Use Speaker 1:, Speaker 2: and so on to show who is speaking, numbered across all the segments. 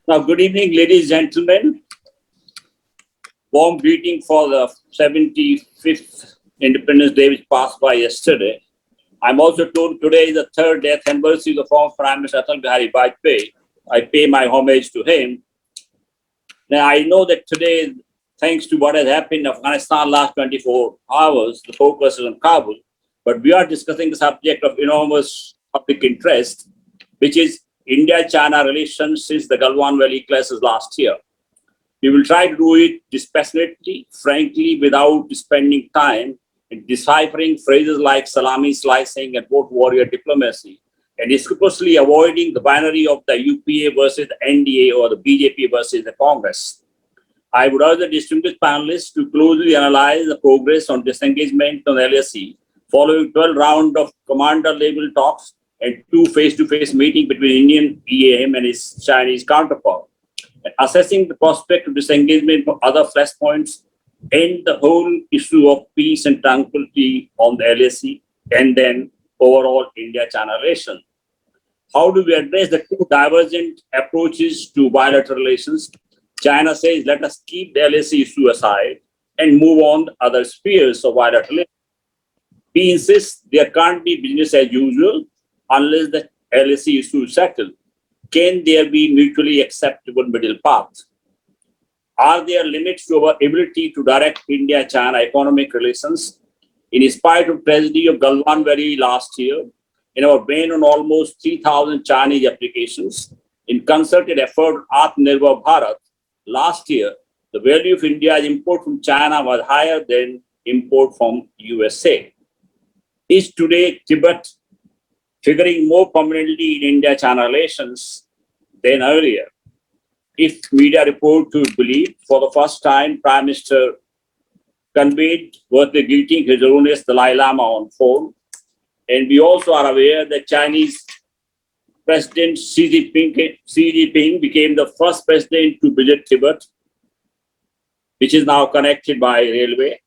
Speaker 1: Now, good evening, ladies and gentlemen. Warm greeting for the 75th Independence Day, which passed by yesterday. I'm also told today is the third death anniversary of the former Prime Minister Atal Bihari Vajpayee. I pay my homage to him. Now, I know that today, thanks to what has happened in Afghanistan last 24 hours, the focus is on Kabul. But we are discussing the subject of enormous public interest, which is India-China relations since the Galwan Valley clashes last year. We will try to do it dispassionately, frankly, without spending time in deciphering phrases like salami slicing and vote warrior diplomacy, and scrupulously avoiding the binary of the UPA versus the NDA or the BJP versus the Congress. I would urge the distinguished panelists to closely analyze the progress on disengagement on LSE following 12 rounds of commander-level talks and 2 face-to-face meetings between Indian EAM and its Chinese counterpart, and assessing the prospect of disengagement from other flashpoints and the whole issue of peace and tranquility on the LSE, and then overall India-China relations. How do we address the two divergent approaches to bilateral relations? China says, let us keep the LSE issue aside and move on to other spheres of bilateral relations. We insist there can't be business as usual unless the LSE issue is settled. Can there be mutually acceptable middle path? Are there limits to our ability to direct India-China economic relations? In spite of tragedy of Galwan Valley last year, in our ban on almost 3,000 Chinese applications, in concerted effort Atmanirbhar Bharat, last year, the value of India's import from China was higher than import from USA. Is today Tibet figuring more prominently in India-China relations than earlier? If media reports to believe, for the first time, Prime Minister conveyed birthday greeting His Holiness Dalai Lama on phone. And we also are aware that Chinese President Xi Jinping became the first president to visit Tibet, which is now connected by railway.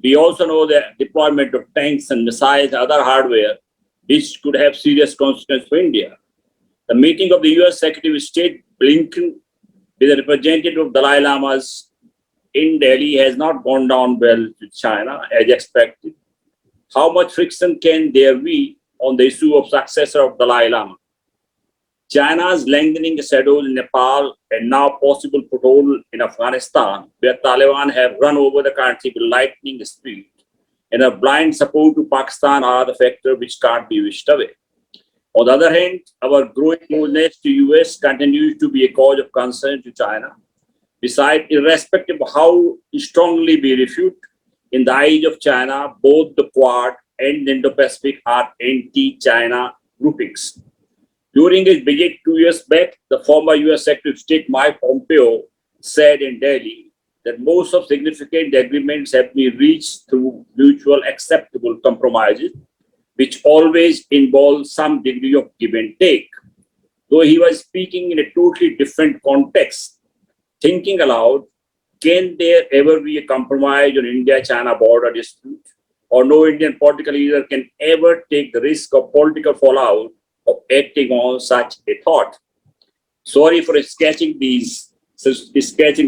Speaker 1: We also know the deployment of tanks and missiles and other hardware, which could have serious consequences for India. The meeting of the US Secretary of State Blinken with a representative of Dalai Lama's in Delhi has not gone down well with China as expected. How much friction can there be on the issue of successor of Dalai Lama? China's lengthening shadows in Nepal and now possible foothold in Afghanistan, where Taliban have run over the country with lightning speed, and a blind support to Pakistan are the factors which can't be wished away. On the other hand, our growing closeness to US continues to be a cause of concern to China. Besides, irrespective of how strongly we refute, in the eyes of China, both the Quad and the Indo-Pacific are anti-China groupings. During his visit 2 years back, the former US Secretary of State Mike Pompeo said in Delhi that most of significant agreements have been reached through mutual acceptable compromises, which always involve some degree of give and take. Though he was speaking in a totally different context, thinking aloud, can there ever be a compromise on India-China border dispute? Or no Indian political leader can ever take the risk of political fallout of acting on such a thought? Sorry for sketching the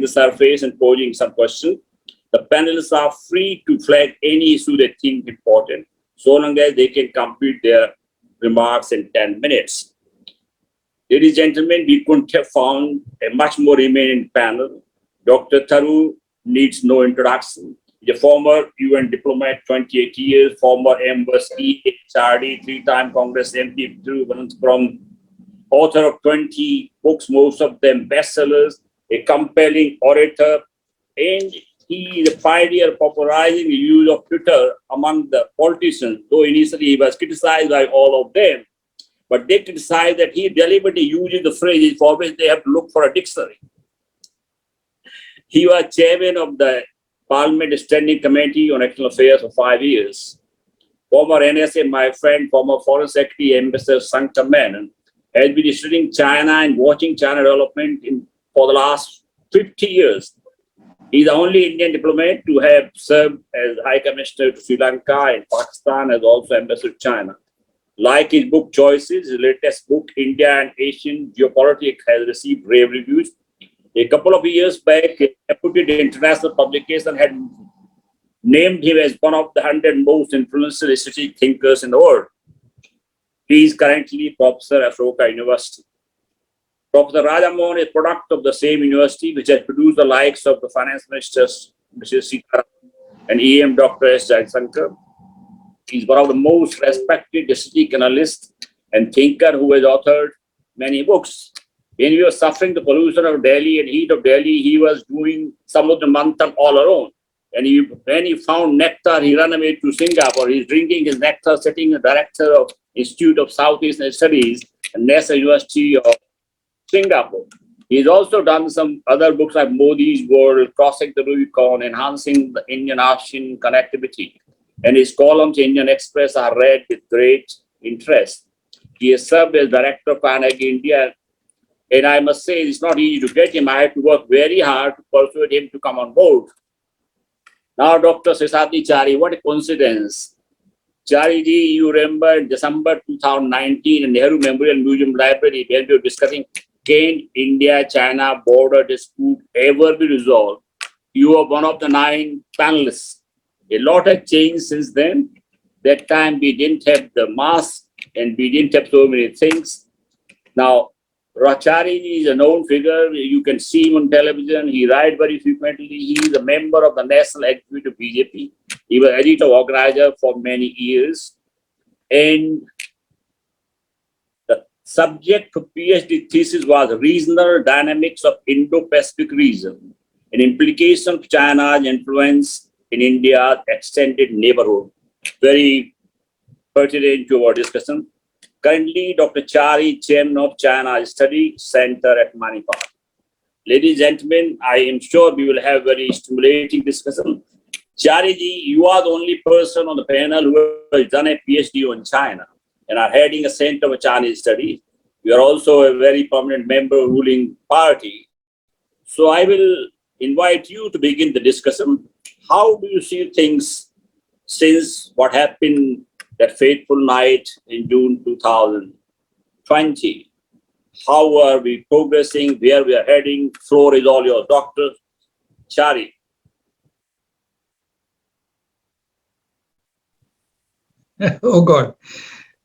Speaker 1: surface and posing some questions. The panelists are free to flag any issue they think important, so long as they can complete their remarks in 10 minutes. Ladies and gentlemen, we couldn't have found a much more eminent panel. Dr. Tharoor needs no introduction. He's a former UN diplomat, 28 years, former embassy, HRD, 3-time Congress MP, from author of 20 books, most of them bestsellers, a compelling orator, and he is a pioneer popularizing the use of Twitter among the politicians, though initially he was criticized by all of them. But they criticize that he deliberately uses the phrases for which they have to look for a dictionary. He was chairman of the Parliament Standing Committee on External Affairs for 5 years. Former NSA, my friend, former Foreign Secretary, Ambassador Shankar Menon, has been studying China and watching China development for the last 50 years. He's the only Indian diplomat to have served as High Commissioner to Sri Lanka, and Pakistan as also Ambassador to China. Like his book choices, his latest book, India and Asian Geopolitics, has received rave reviews. A couple of years back, a reputed international publication had named him as one of the 100 most influential strategic thinkers in the world. He is currently professor at Ashoka University. Professor Raja Mohan is a product of the same university, which has produced the likes of the finance ministers, Shashi Tharoor, and EM Dr. S. Jaishankar. He is one of the most respected strategic analysts and thinker who has authored many books. When we were suffering the pollution of Delhi and heat of Delhi, he was doing Samudra Manthan all alone. And when he found nectar, he ran away to Singapore. He's drinking his nectar, sitting as director of Institute of Southeast Asian Studies at NASA University of Singapore. He's also done some other books like Modi's World, Crossing the Rubicon, Enhancing the Indian-ASEAN Connectivity. And his columns in Indian Express are read with great interest. He has served as director of PANAG India. And I must say, it's not easy to get him. I had to work very hard to persuade him to come on board. Now, Dr. Seshadri Chari, what a coincidence. Chari ji, you remember in December 2019 in Nehru Memorial Museum Library, when we were discussing, can India-China border dispute ever be resolved? You are one of the 9 panelists. A lot has changed since then. That time we didn't have the mask and we didn't have so many things. Now, Rachari is a known figure. You can see him on television. He writes very frequently. He is a member of the National Executive of BJP. He was editor organizer for many years. And the subject for PhD thesis was Regional Dynamics of Indo-Pacific Region, an implication of China's influence in India's extended neighborhood. Very pertinent to our discussion. Currently, Dr. Chari, chairman of China Study Center at Manipal. Ladies and gentlemen, I am sure we will have very stimulating discussion. Chari ji, you are the only person on the panel who has done a PhD on China and are heading a center of Chinese studies. You are also a very prominent member of the ruling party. So I will invite you to begin the discussion. How do you see things since what happened that fateful night in June 2020? How are we progressing? Where we are heading? Floor is all yours. Dr. Chari.
Speaker 2: Oh God.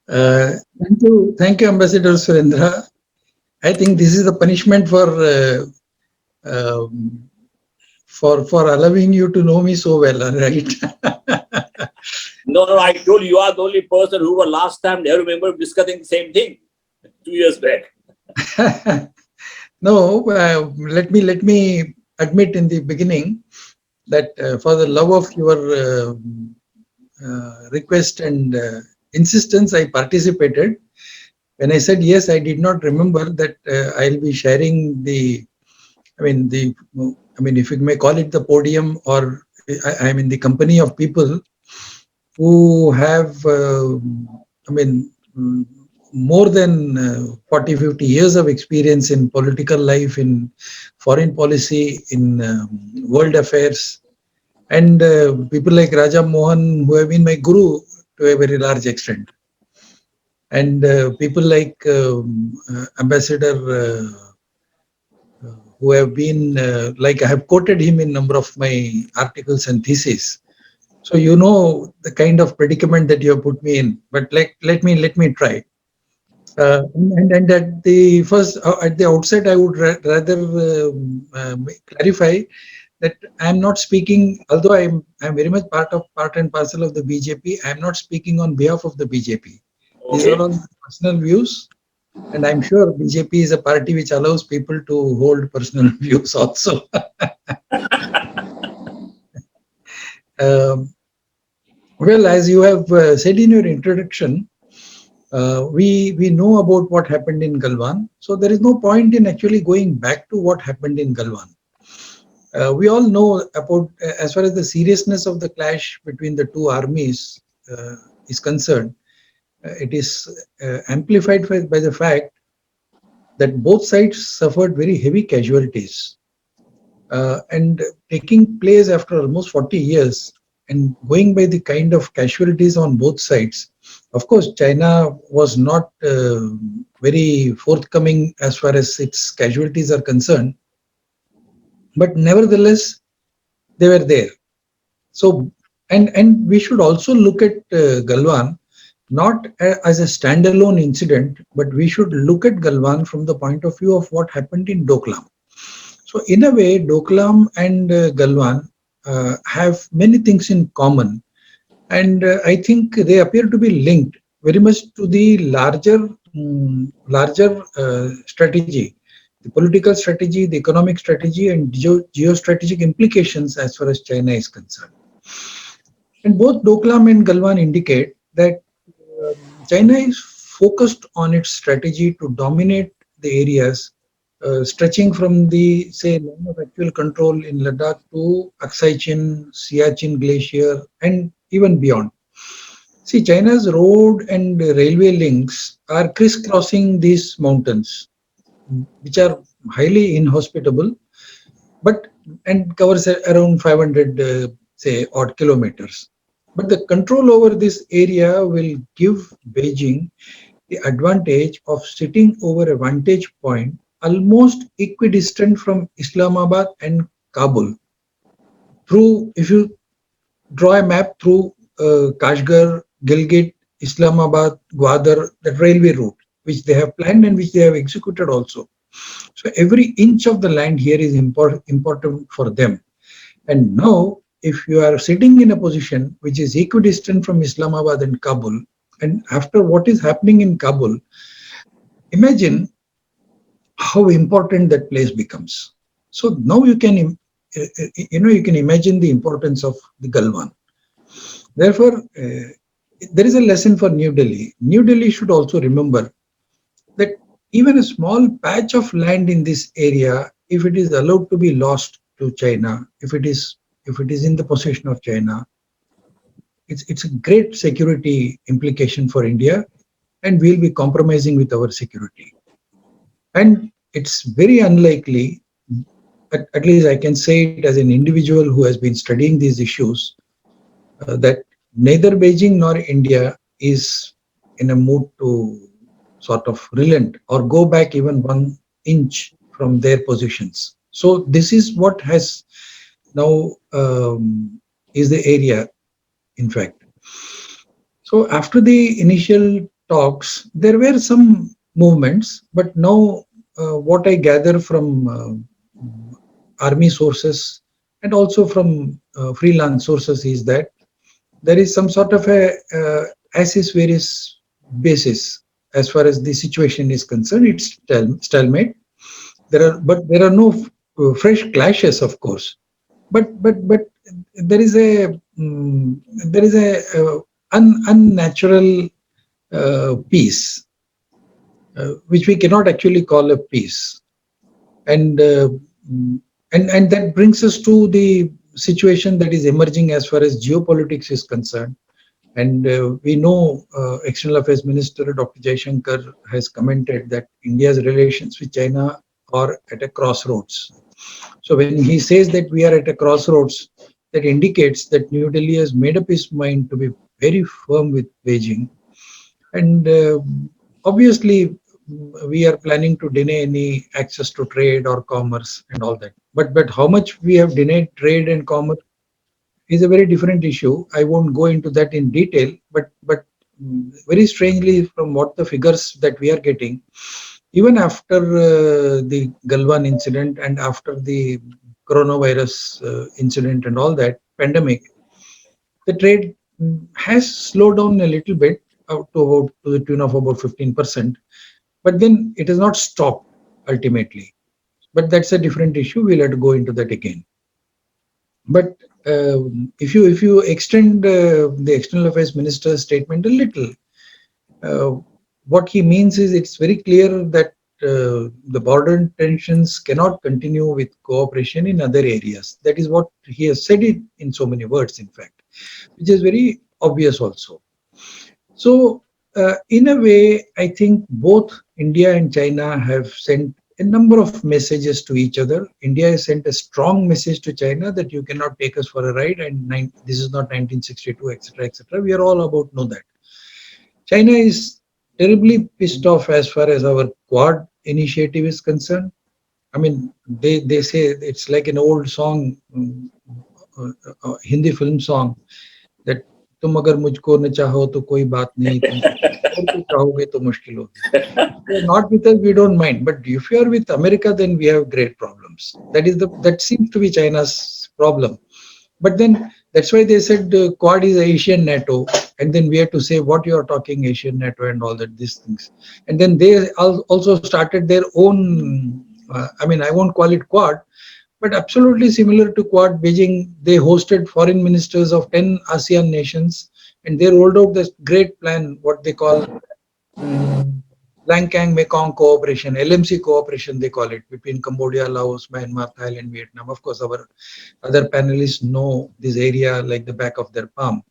Speaker 2: Thank you, Ambassador Surendra. I think this is the punishment for allowing you to know me so well, right?
Speaker 1: No, I told you are the only person who was last time I remember discussing the same thing 2 years back.
Speaker 2: No, let me admit in the beginning that for the love of your request and insistence, I participated. When I said yes, I did not remember that I'll be sharing if you may call it the podium, or I'm in the company of people who have, more than 40, 50 years of experience in political life, in foreign policy, in world affairs, and people like Raja Mohan, who have been my guru to a very large extent. And people like Ambassador, who have been, like I have quoted him in a number of my articles and theses. So you know the kind of predicament that you have put me in. But let me try. And at the outset, I would rather clarify that I am not speaking, although I am very much part and parcel of the BJP. I am not speaking on behalf of the BJP. Okay. These are all personal views, and I'm sure BJP is a party which allows people to hold personal views also. Well, as you have said in your introduction, we know about what happened in Galwan, so there is no point in actually going back to what happened in Galwan. We all know about, as far as the seriousness of the clash between the two armies is concerned, it is amplified by the fact that both sides suffered very heavy casualties. And taking place after almost 40 years, and going by the kind of casualties on both sides, Of course, China was not very forthcoming as far as its casualties are concerned, but nevertheless, they were there. So, and we should also look at Galwan not as a standalone incident, but we should look at Galwan from the point of view of what happened in Doklam. So, in a way, Doklam and Galwan have many things in common, and I think they appear to be linked very much to the larger strategy, the political strategy, the economic strategy, and geostrategic implications as far as China is concerned. And both Doklam and Galwan indicate that China is focused on its strategy to dominate the areas stretching from the, say, line of actual control in Ladakh to Aksai Chin, Siachen Glacier, and even beyond. See, China's road and railway links are crisscrossing these mountains, which are highly inhospitable, but and covers around 500, say, odd kilometers. But the control over this area will give Beijing the advantage of sitting over a vantage point almost equidistant from Islamabad and Kabul. Through, if you draw a map through Kashgar, Gilgit, Islamabad, Gwadar, that railway route, which they have planned and which they have executed also. So every inch of the land here is important for them. And now, if you are sitting in a position which is equidistant from Islamabad and Kabul, and after what is happening in Kabul, imagine how important that place becomes. So now you can, you can imagine the importance of the Galwan. Therefore, there is a lesson for New Delhi. New Delhi should also remember that even a small patch of land in this area, if it is allowed to be lost to China, if it is in the possession of China, it's a great security implication for India, and we'll be compromising with our security. And it's very unlikely, at least I can say it as an individual who has been studying these issues, that neither Beijing nor India is in a mood to sort of relent or go back even 1 inch from their positions. So this is what has now is the area, in fact. So after the initial talks, there were some movements, but now what I gather from army sources and also from freelance sources is that there is some sort of a as is various basis as far as the situation is concerned. It's stalemate. There are no fresh clashes, of course, but there is a unnatural peace, which we cannot actually call a peace, and and that brings us to the situation that is emerging as far as geopolitics is concerned. And we know External Affairs Minister Dr. Jaishankar has commented that India's relations with China are at a crossroads. So when he says that we are at a crossroads, that indicates that New Delhi has made up its mind to be very firm with Beijing. And obviously, we are planning to deny any access to trade or commerce and all that. But how much we have denied trade and commerce is a very different issue. I won't go into that in detail, but very strangely, from what the figures that we are getting, even after the Galwan incident and after the coronavirus incident and all that pandemic, the trade has slowed down a little bit to the tune of about 15%, but then it has not stopped ultimately. But that's a different issue. We'll have to go into that again. But if you extend the External Affairs Minister's statement a little, what he means is it's very clear that the border tensions cannot continue with cooperation in other areas. That is what he has said it in so many words, in fact, which is very obvious also. So in a way, I think both India and China have sent a number of messages to each other. India has sent a strong message to China that you cannot take us for a ride, and this is not 1962, etc., etc. We are all about know that. China is terribly pissed off as far as our Quad initiative is concerned. I mean, they say it's like an old song, Hindi film song, that तुम अगर मुझको न चाहो तो कोई बात नहीं, तुम और को चाहोगे तो मुश्किल होगी. You're not with us, we don't mind. But if you are with America, then we have great problems. That seems to be China's problem. But then that's why they said Quad is Asian NATO, and then we have to say what you are talking Asian NATO and all that these things. And then they also started their own. I mean, I won't call it Quad, but absolutely similar to Quad. Beijing, they hosted foreign ministers of 10 ASEAN nations, and they rolled out this great plan, what they call Langkang Mekong cooperation, LMC cooperation, they call it, between Cambodia, Laos, Myanmar, Thailand, Vietnam. Of course, our other panelists know this area like the back of their palm.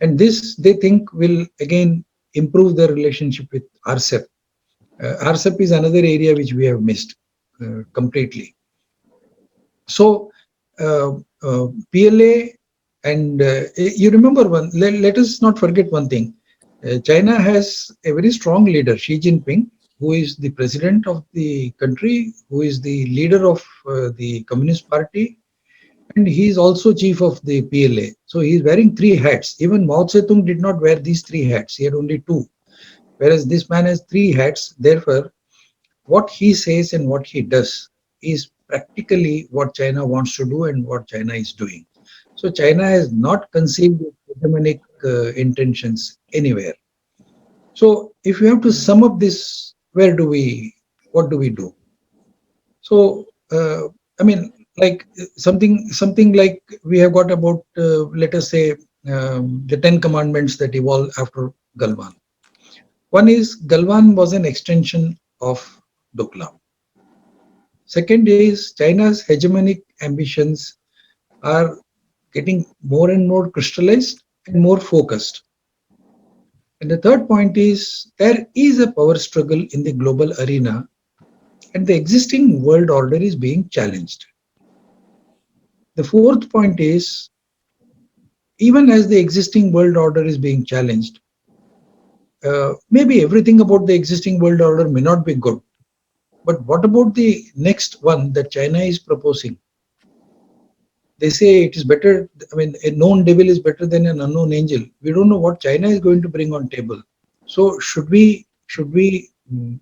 Speaker 2: And this, they think, will again improve their relationship with RCEP. RCEP is another area which we have missed completely. So, PLA, and you remember one, let us not forget one thing. China has a very strong leader, Xi Jinping, who is the president of the country, who is the leader of the Communist Party, and he is also chief of the PLA. So he is wearing 3 hats. Even Mao Zedong did not wear these 3 hats. He had only 2. Whereas this man has 3 hats. Therefore, what he says and what he does is practically what China wants to do and what China is doing. So China has not conceived hegemonic intentions anywhere. So if you have to sum up this, what do we do? So I mean, like something like we have got about let us say the 10 commandments that evolved after Galwan. One is Galwan was an extension of Doklam. Second is China's hegemonic ambitions are getting more and more crystallized and more focused. And the third point is there is a power struggle in the global arena, and the existing world order is being challenged. The fourth point is, even as the existing world order is being challenged, maybe everything about the existing world order may not be good. But what about the next one that China is proposing? They say it is better, I mean, a known devil is better than an unknown angel. We don't know what China is going to bring on table. So should we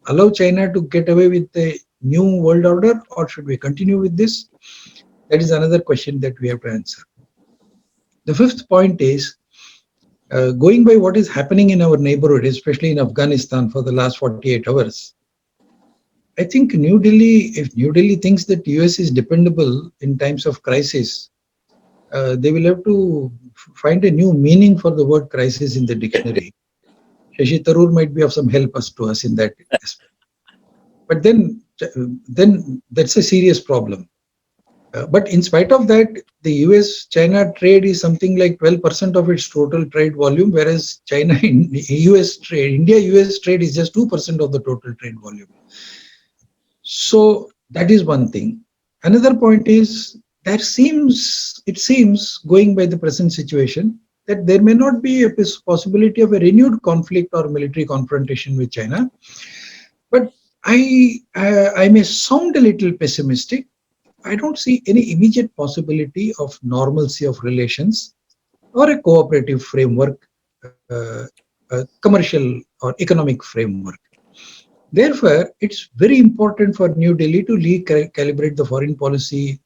Speaker 2: allow China to get away with the new world order, or should we continue with this? That is another question that we have to answer. The fifth point is, going by what is happening in our neighborhood, especially in Afghanistan for the last 48 hours, I think if New Delhi thinks that US is dependable in times of crisis, they will have to find a new meaning for the word crisis in the dictionary. Shashi Tharoor might be of some help to us in that aspect. But then that's a serious problem. But in spite of that, the US-China trade is something like 12% of its total trade volume, whereas India-US trade is just 2% of the total trade volume. So that is one thing. Another point is, it seems, going by the present situation, that there may not be a possibility of a renewed conflict or military confrontation with China. But I may sound a little pessimistic. I don't see any immediate possibility of normalcy of relations or a cooperative framework, a commercial or economic framework. Therefore, it's very important for New Delhi to recalibrate the foreign policy,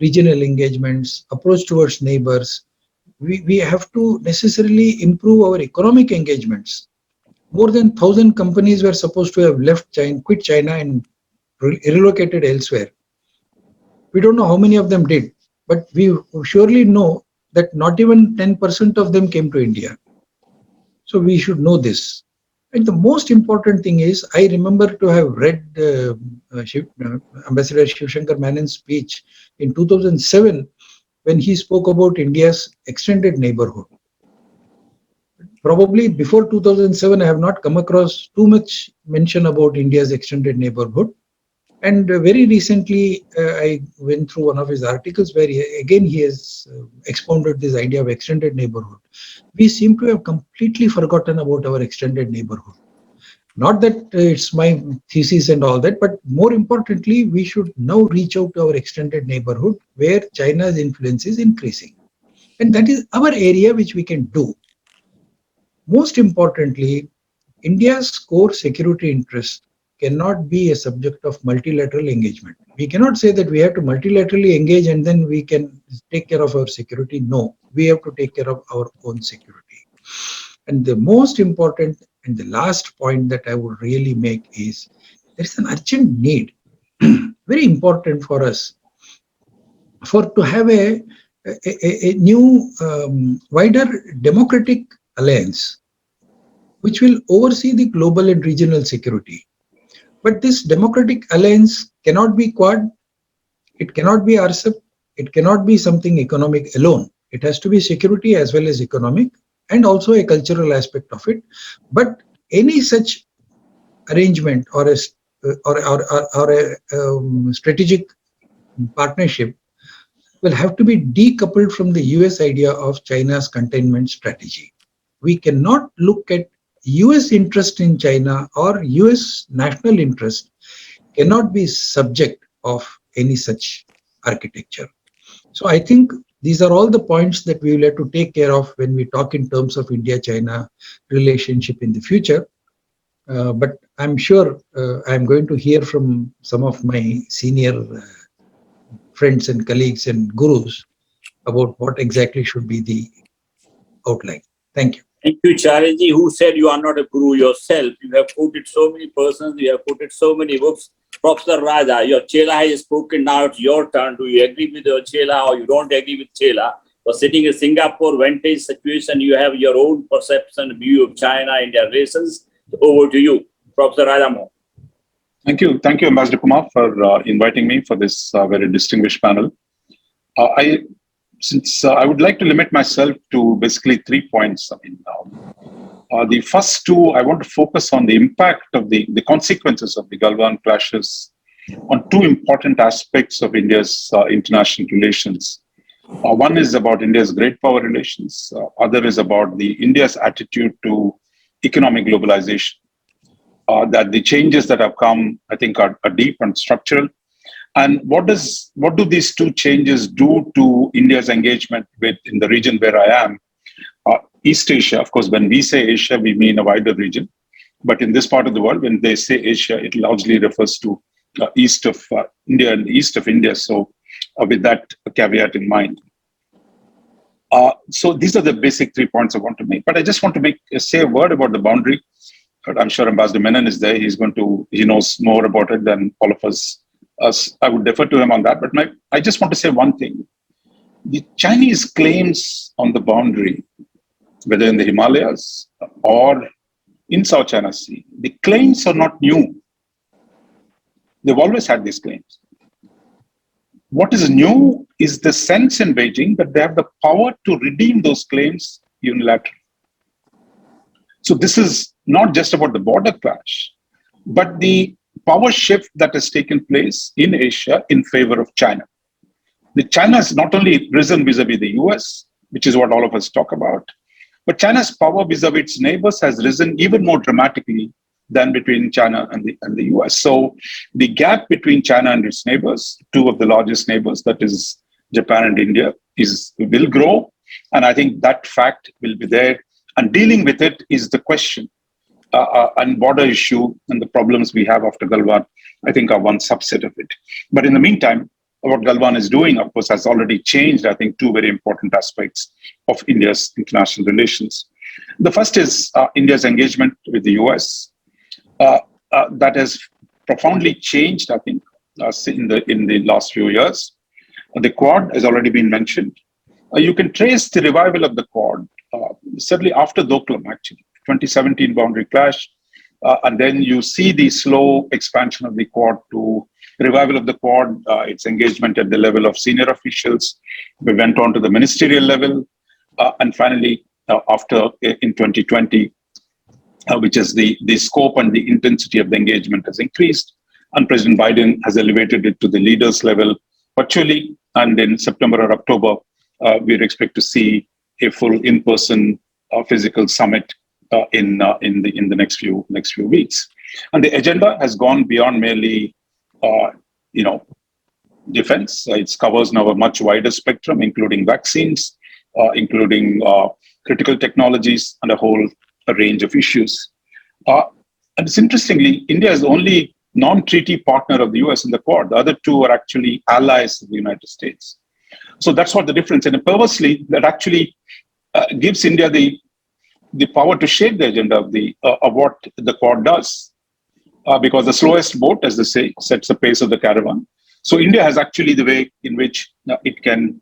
Speaker 2: regional engagements, approach towards neighbors. We have to necessarily improve our economic engagements. More than 1,000 companies were supposed to have left China, quit China, and relocated elsewhere. We don't know how many of them did, but we surely know that not even 10% of them came to India. So we should know this. And the most important thing is, I remember to have read Ambassador Shivshankar Menon's speech in 2007 when he spoke about India's extended neighborhood. Probably before 2007, I have not come across too much mention about India's extended neighborhood. And very recently, I went through one of his articles where he has expounded this idea of extended neighborhood. We seem to have completely forgotten about our extended neighborhood. Not that it's my thesis and all that, but more importantly, we should now reach out to our extended neighborhood where China's influence is increasing. And that is our area which we can do. Most importantly, India's core security interest cannot be a subject of multilateral engagement. We cannot say that we have to multilaterally engage and then we can take care of our security. No, we have to take care of our own security. And the most important and the last point that I would really make is there is an urgent need, very important for us, for to have a new wider democratic alliance which will oversee the global and regional security. But this democratic alliance cannot be Quad, it cannot be RCEP, it cannot be something economic alone. It has to be security as well as economic and also a cultural aspect of it. But any such arrangement or a strategic partnership will have to be decoupled from the US idea of China's containment strategy. We cannot look at US interest in China or US national interest cannot be subject of any such architecture. So I think these are all the points that we will have to take care of when we talk in terms of India-China relationship in the future. But I'm sure I'm going to hear from some of my senior friends and colleagues and gurus about what exactly should be the outline. Thank you.
Speaker 1: Thank you, Chariji, who said you are not a guru yourself. You have quoted so many persons, you have quoted so many books. Professor Raja, your Chela has spoken, now it's your turn. Do you agree with your Chela or you don't agree with Chela? For sitting in Singapore vintage situation, you have your own perception, view of China-India relations. Over to you, Professor Raja Mohan.
Speaker 3: Thank you, Ambassador Kumar, for inviting me for this very distinguished panel. I would like to limit myself to basically 3 points. The first two, I want to focus on the impact of the consequences of the Galwan clashes on two important aspects of India's international relations. One is about India's great power relations. Other is about India's attitude to economic globalization. That the changes that have come, I think, are deep and structural. And what do these two changes do to India's engagement in the region where I am? East Asia, of course, when we say Asia, we mean a wider region. But in this part of the world, when they say Asia, it largely refers to east of India and east of India. So with that caveat in mind. So these are the basic 3 points I want to make. But I just want to say a word about the boundary. I'm sure Ambassador Menon is there. He knows more about it than all of us. I would defer to him on that. But I just want to say one thing. The Chinese claims on the boundary, whether in the Himalayas or in South China Sea, the claims are not new. They've always had these claims. What is new is the sense in Beijing that they have the power to redeem those claims unilaterally. So this is not just about the border clash, but the power shift that has taken place in Asia in favor of China. The China has not only risen vis-a-vis the US, which is what all of us talk about, but China's power vis-a-vis its neighbors has risen even more dramatically than between China and the US. So the gap between China and its neighbors, two of the largest neighbors, that is Japan and India, will grow. And I think that fact will be there. And dealing with it is the question. And border issue and the problems we have after Galwan, I think, are one subset of it. But in the meantime, what Galwan is doing, of course, has already changed, I think, two very important aspects of India's international relations. The first is India's engagement with the US. That has profoundly changed, I think, in the last few years. The Quad has already been mentioned. You can trace the revival of the Quad, certainly after Doklam, actually, 2017 boundary clash. And then you see the slow expansion of the Quad to revival of the Quad, its engagement at the level of senior officials. We went on to the ministerial level. And finally, after in 2020, which is the scope and the intensity of the engagement has increased. and President Biden has elevated it to the leaders level virtually. And in September or October, we expect to see a full in-person physical summit in the next few weeks. And the agenda has gone beyond merely, defense. It covers now a much wider spectrum, including vaccines, including critical technologies, and a range of issues. And it's interestingly, India is the only non-treaty partner of the US in the Quad. The other two are actually allies of the United States. So that's what the difference. And purposely, that actually gives India the power to shape the agenda of what the Quad does. Because the slowest boat, as they say, sets the pace of the caravan. So India has actually the way in which it can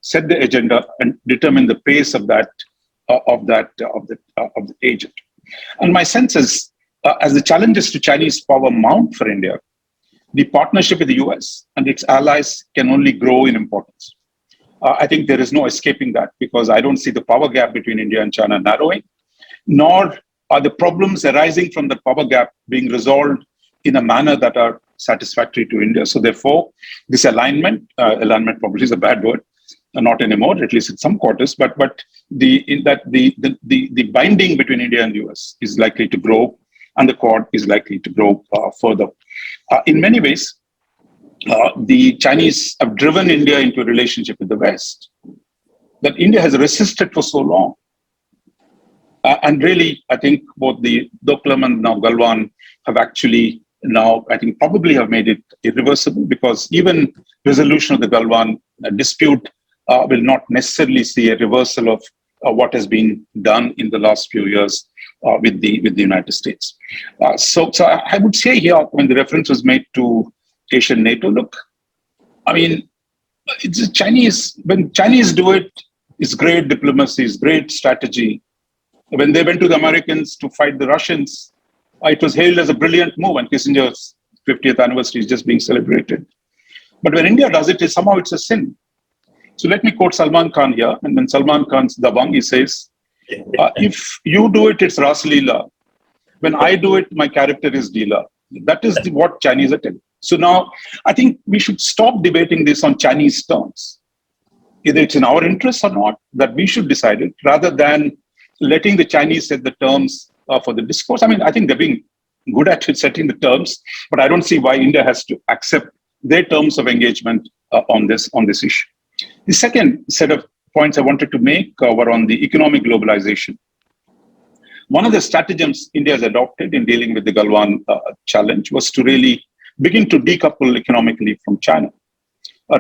Speaker 3: set the agenda and determine the pace of the agent. And my sense is, as the challenges to Chinese power mount for India, the partnership with the US and its allies can only grow in importance. I think there is no escaping that, because I don't see the power gap between India and China narrowing, nor are the problems arising from that power gap being resolved in a manner that are satisfactory to India. So therefore, this alignment probably is a bad word, not anymore, at least in some quarters, but the binding between India and the US is likely to grow, and the Quad is likely to grow further. In many ways, the Chinese have driven India into a relationship with the West that India has resisted for so long. And really, I think both the Doklam and now Galwan have actually now, I think, probably have made it irreversible, because even resolution of the Galwan dispute will not necessarily see a reversal of what has been done in the last few years with the United States. So I would say here, when the reference was made to Asian NATO, look, I mean, it's Chinese. When Chinese do it, it's great diplomacy, it's great strategy. When they went to the Americans to fight the Russians, it was hailed as a brilliant move, and Kissinger's 50th anniversary is just being celebrated. But when India does it, somehow it's a sin. So let me quote Salman Khan here, and then Salman Khan's Dabang, he says, if you do it, it's Ras Leela. When I do it, my character is Leela. That is what Chinese are telling. So now, I think we should stop debating this on Chinese terms. Either it's in our interest or not, that we should decide it, rather than letting the Chinese set the terms for the discourse. I mean, I think they're being good at setting the terms, but I don't see why India has to accept their terms of engagement on this issue. The second set of points I wanted to make were on the economic globalization. One of the stratagems India has adopted in dealing with the Galwan challenge was to really begin to decouple economically from China,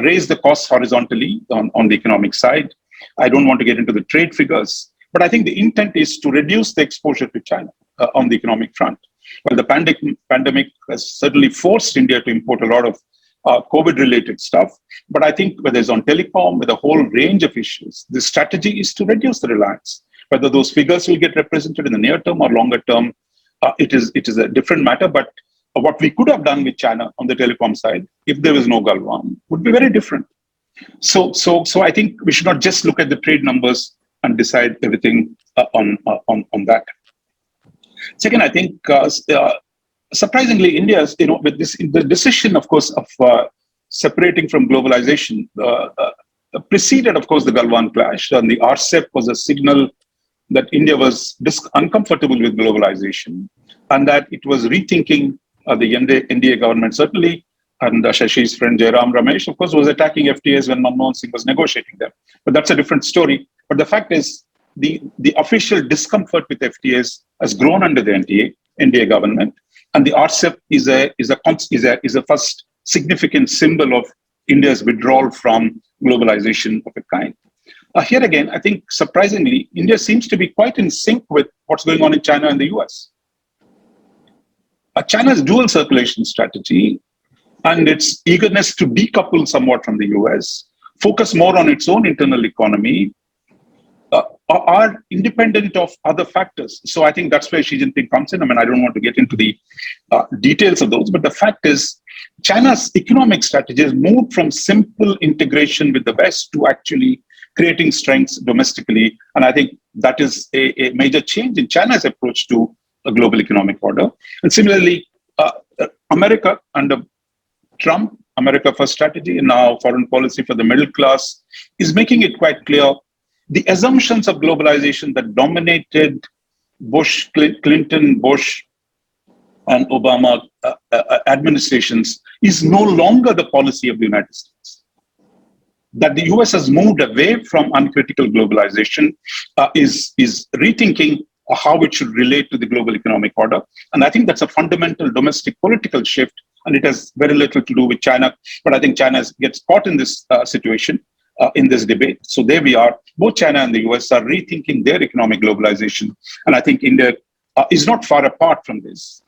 Speaker 3: raise the costs horizontally on the economic side. I don't want to get into the trade figures, but I think the intent is to reduce the exposure to China on the economic front. Well, the pandemic has certainly forced India to import a lot of COVID-related stuff, but I think whether it's on telecom, with a whole range of issues, the strategy is to reduce the reliance. Whether those figures will get represented in the near term or longer term, it is a different matter. But what we could have done with China on the telecom side, if there was no Galwan, would be very different. So I think we should not just look at the trade numbers and decide everything on that. Second, I think surprisingly, India's, with the decision, of course, of separating from globalization preceded, of course, the Galwan clash, and the RCEP was a signal that India was uncomfortable with globalization, and that it was rethinking the NDA government, certainly, and Shashi's friend Jairam Ramesh, of course, was attacking FTAs when Manmohan Singh was negotiating them. But that's a different story. But the fact is, the official discomfort with FTAs has grown under the NDA government, and the RCEP is a first significant symbol of India's withdrawal from globalization of a kind. Here again, I think surprisingly, India seems to be quite in sync with what's going on in China and the US. China's dual circulation strategy and its eagerness to decouple somewhat from the US, focus more on its own internal economy, are independent of other factors. So I think that's where Xi Jinping comes in. I mean, I don't want to get into the details of those, but the fact is, China's economic strategy has moved from simple integration with the West to actually creating strengths domestically. And I think that is a major change in China's approach to a global economic order. And similarly, America under Trump, America First strategy, and now foreign policy for the middle class is making it quite clear the assumptions of globalization that dominated Clinton, Bush, and Obama administrations is no longer the policy of the United States. That the US has moved away from uncritical globalization is rethinking how it should relate to the global economic order. And I think that's a fundamental domestic political shift, and it has very little to do with China. But I think China gets caught in this situation, in this debate. So there we are. Both China and the US are rethinking their economic globalization. And I think India is not far apart from this.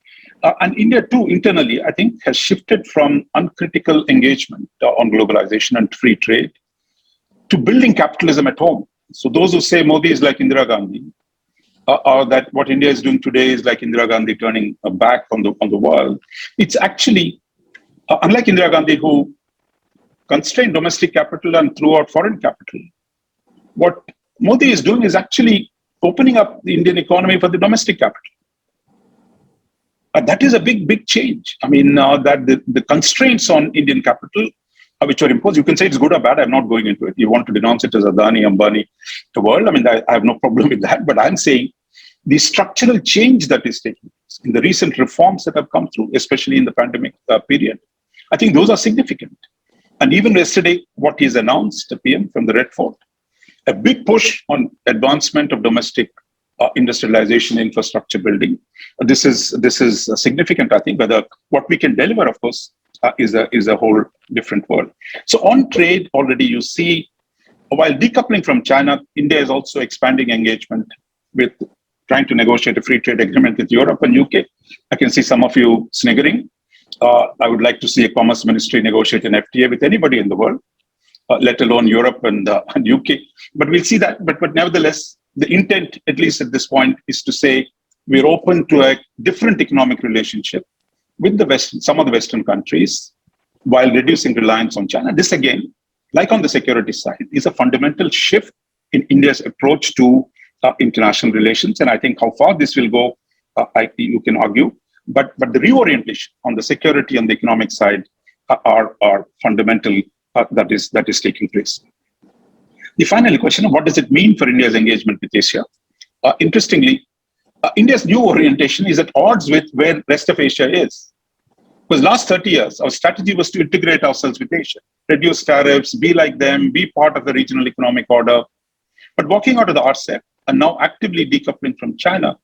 Speaker 3: And India too, internally, I think, has shifted from uncritical engagement on globalization and free trade to building capitalism at home. So those who say Modi is like Indira Gandhi, or that what India is doing today is like Indira Gandhi turning back on the world, it's actually, unlike Indira Gandhi, who constrained domestic capital and threw out foreign capital, what Modi is doing is actually opening up the Indian economy for the domestic capital. That is a big change. I mean, that the constraints on Indian capital, which were imposed, you can say it's good or bad. I'm not going into it. You want to denounce it as Adani, Ambani, the world. I mean, I have no problem with that. But I'm saying the structural change that is taking place in the recent reforms that have come through, especially in the pandemic period, I think those are significant. And even yesterday, what he's announced, the PM from the Red Fort, a big push on advancement of domestic industrialization, infrastructure building. This is significant, I think. Whether what we can deliver, of course, is a whole different world. So on trade, already you see, while decoupling from China, India is also expanding engagement with trying to negotiate a free trade agreement with Europe and UK. I can see some of you sniggering. I would like to see a commerce ministry negotiate an FTA with anybody in the world, let alone Europe and UK. But we'll see that. But nevertheless, the intent, at least at this point, is to say we're open to a different economic relationship with some of the Western countries, while reducing reliance on China. This again, like on the security side, is a fundamental shift in India's approach to international relations. And I think how far this will go, you can argue. But the reorientation on the security and the economic side are fundamental that is taking place. The final question of what does it mean for India's engagement with Asia? Interestingly, India's new orientation is at odds with where the rest of Asia is. Because last 30 years, our strategy was to integrate ourselves with Asia, reduce tariffs, be like them, be part of the regional economic order. But walking out of the RCEP and now actively decoupling from China,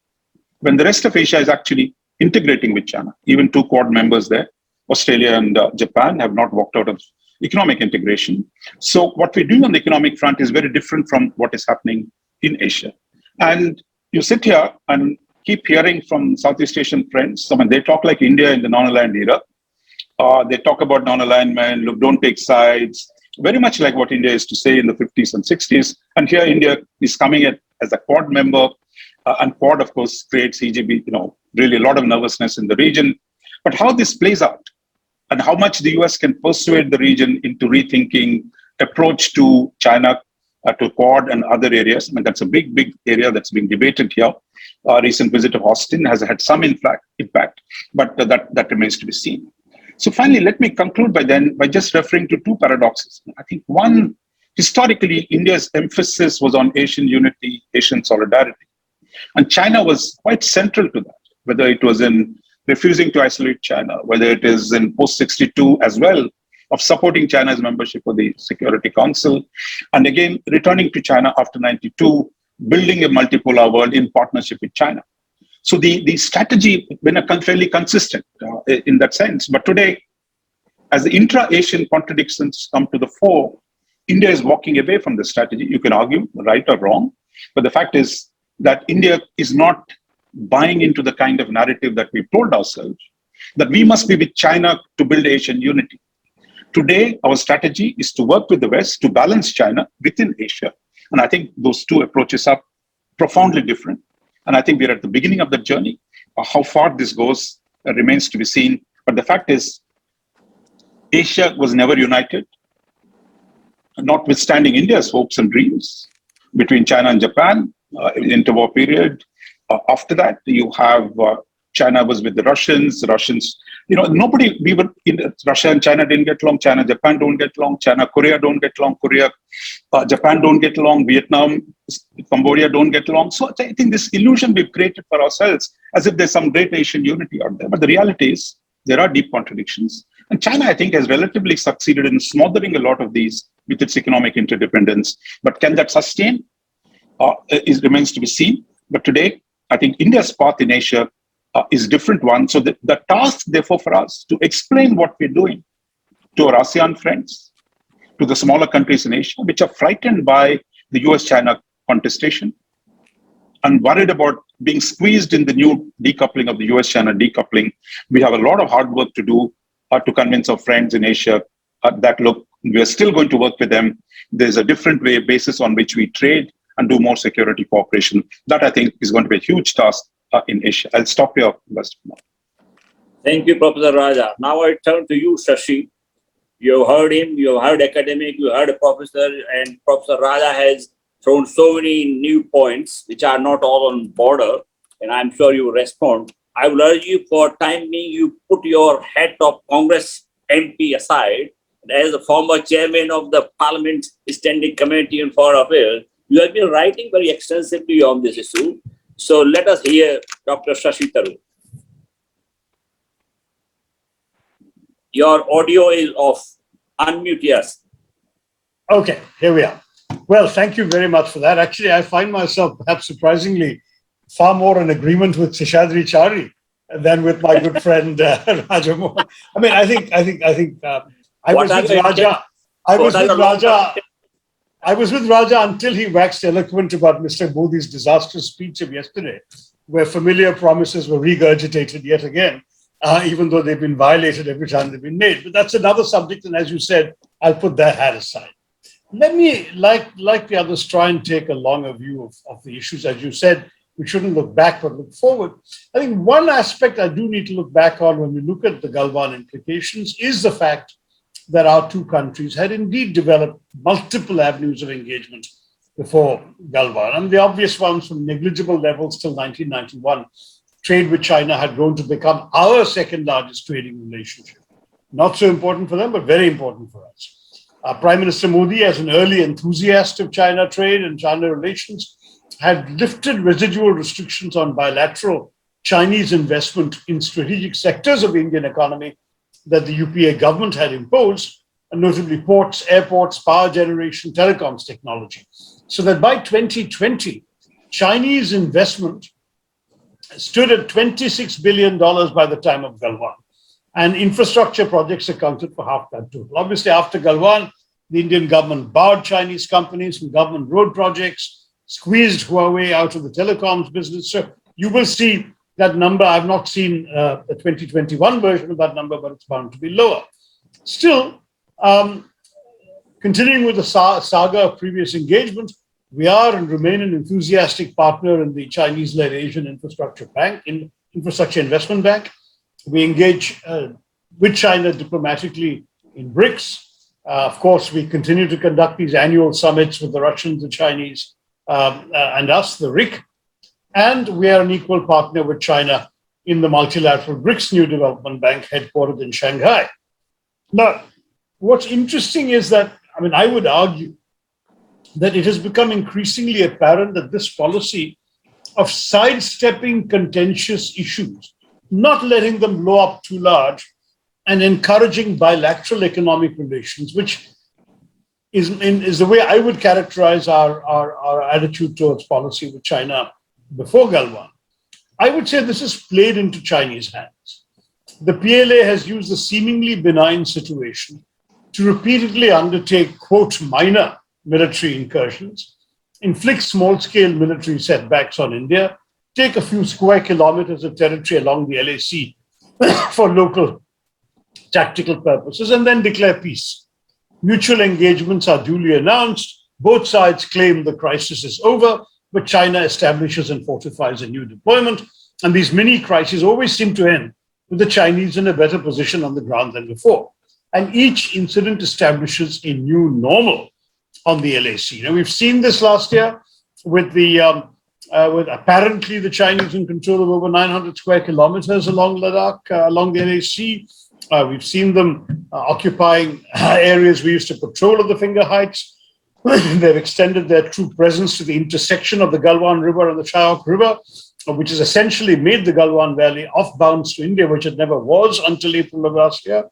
Speaker 3: when the rest of Asia is actually integrating with China. Even 2 Quad members there, Australia and Japan, have not walked out of economic integration. So what we're doing on the economic front is very different from what is happening in Asia. And you sit here and keep hearing from Southeast Asian friends. I mean, they talk like India in the non-aligned era. They talk about non-alignment, look, don't take sides, very much like what India used to say in the 50s and 60s. And here India is coming in as a Quad member. And Quad, of course, creates EGB, really a lot of nervousness in the region. But how this plays out and how much the US can persuade the region into rethinking approach to China, to Quad and other areas. I mean, that's a big area that's being debated here. Recent visit of Austin has had some impact, but that remains to be seen. So finally, let me conclude by just referring to 2 paradoxes. I think one, historically, India's emphasis was on Asian unity, Asian solidarity. And China was quite central to that, whether it was in refusing to isolate China, whether it is in post-62 as well, of supporting China's membership of the Security Council, and again, returning to China after 92, building a multipolar world in partnership with China. So the strategy has been fairly consistent in that sense. But today, as the intra-Asian contradictions come to the fore, India is walking away from the strategy. You can argue right or wrong, but the fact is that India is not buying into the kind of narrative that we've told ourselves, that we must be with China to build Asian unity. Today, our strategy is to work with the West to balance China within Asia. And I think those 2 approaches are profoundly different. And I think we're at the beginning of that journey. How far this goes remains to be seen. But the fact is, Asia was never united, notwithstanding India's hopes and dreams between China and Japan in the interwar period. After that, you have China was with the Russians. Nobody, Russia and China didn't get along. China, Japan don't get along. China, Korea don't get along. Korea, Japan don't get along. Vietnam, Cambodia don't get along. So I think this illusion we've created for ourselves as if there's some great Asian unity out there. But the reality is there are deep contradictions. And China, I think, has relatively succeeded in smothering a lot of these with its economic interdependence. But can that sustain? It remains to be seen. But today, I think India's path in Asia is a different one. So the task, therefore, for us to explain what we're doing to our ASEAN friends, to the smaller countries in Asia, which are frightened by the US-China contestation and worried about being squeezed in the new decoupling of the US-China decoupling. We have a lot of hard work to do to convince our friends in Asia that, look, we're still going to work with them. There's a different basis on which we trade and do more security cooperation. That, I think, is going to be a huge task in Asia. I'll stop here.
Speaker 1: Thank you, Professor Raja. Now I turn to you, Shashi. You heard him, you heard academic, you heard a professor, and Professor Raja has thrown so many new points, which are not all on border, and I'm sure you will respond. I will urge you, for time being, you put your hat of Congress MP aside. As the former chairman of the Parliament Standing Committee on Foreign Affairs, you have been writing very extensively on this issue. So let us hear Dr. Shashi Tharoor. Your audio is off. Unmute, yes.
Speaker 4: Okay, here we are. Well, thank you very much for that. Actually, I find myself perhaps surprisingly far more in agreement with Seshadri Chari than with my good friend Raja Mohan. I mean, I think I was with Raja until he waxed eloquent about Mr. Modi's disastrous speech of yesterday, where familiar promises were regurgitated yet again, even though they've been violated every time they've been made. But that's another subject, and as you said, I'll put that hat aside. Let me, like the others, try and take a longer view of the issues. As you said, we shouldn't look back, but look forward. I think one aspect I do need to look back on when we look at the Galwan implications is the fact that our two countries had indeed developed multiple avenues of engagement before Galwan. And the obvious ones, from negligible levels till 1991, trade with China had grown to become our second largest trading relationship. Not so important for them, but very important for us. Prime Minister Modi, as an early enthusiast of China trade and China relations, had lifted residual restrictions on bilateral Chinese investment in strategic sectors of the Indian economy that the UPA government had imposed, and notably ports, airports, power generation, telecoms technology. So that by 2020, Chinese investment stood at $26 billion by the time of Galwan. And infrastructure projects accounted for half that total. Obviously, after Galwan, the Indian government barred Chinese companies from government road projects, squeezed Huawei out of the telecoms business. So you will see that number. I've not seen the 2021 version of that number, but it's bound to be lower. Still, continuing with the saga of previous engagement, we are and remain an enthusiastic partner in the Chinese-led Asian Infrastructure Investment Bank. We engage with China diplomatically in BRICS. Of course, we continue to conduct these annual summits with the Russians, the Chinese, and us, the RIC. And we are an equal partner with China in the multilateral BRICS New Development Bank headquartered in Shanghai. Now, what's interesting is that, I would argue that it has become increasingly apparent that this policy of sidestepping contentious issues, not letting them blow up too large, and encouraging bilateral economic relations, which is the way I would characterize our attitude towards policy with China before Galwan. I would say this has played into Chinese hands. The PLA has used the seemingly benign situation to repeatedly undertake, quote, minor military incursions, inflict small-scale military setbacks on India, take a few square kilometers of territory along the LAC for local tactical purposes, and then declare peace. Mutual engagements are duly announced. Both sides claim the crisis is over, but China establishes and fortifies a new deployment. And these mini crises always seem to end with the Chinese in a better position on the ground than before. And each incident establishes a new normal on the LAC. We've seen this last year with the with apparently the Chinese in control of over 900 square kilometers along Ladakh, along the LAC. We've seen them occupying areas we used to patrol at the Finger Heights. They've extended their troop presence to the intersection of the Galwan River and the Chayok River, which has essentially made the Galwan Valley off bounds to India, which it never was until April of last year.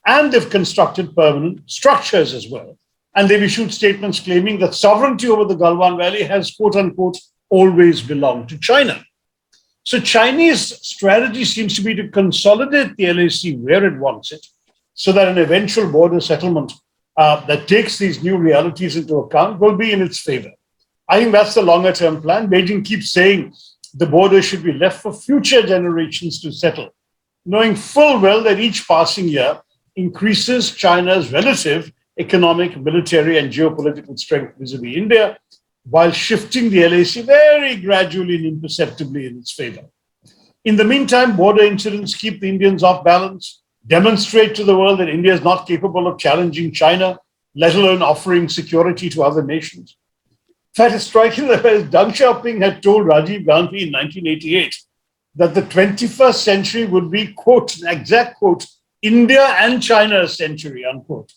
Speaker 4: And they've constructed permanent structures as well. And they've issued statements claiming that sovereignty over the Galwan Valley has, quote unquote, always belonged to China. So Chinese strategy seems to be to consolidate the LAC where it wants it, so that an eventual border settlement that takes these new realities into account will be in its favor. I think that's the longer term plan. Beijing keeps saying the border should be left for future generations to settle, knowing full well that each passing year increases China's relative economic, military, and geopolitical strength vis-a-vis India, while shifting the LAC very gradually and imperceptibly in its favor. In the meantime, border incidents keep the Indians off balance, demonstrate to the world that India is not capable of challenging China, let alone offering security to other nations. In fact, it's striking that Deng Xiaoping had told Rajiv Gandhi in 1988 that the 21st century would be, quote, an exact quote, India and China's century, unquote.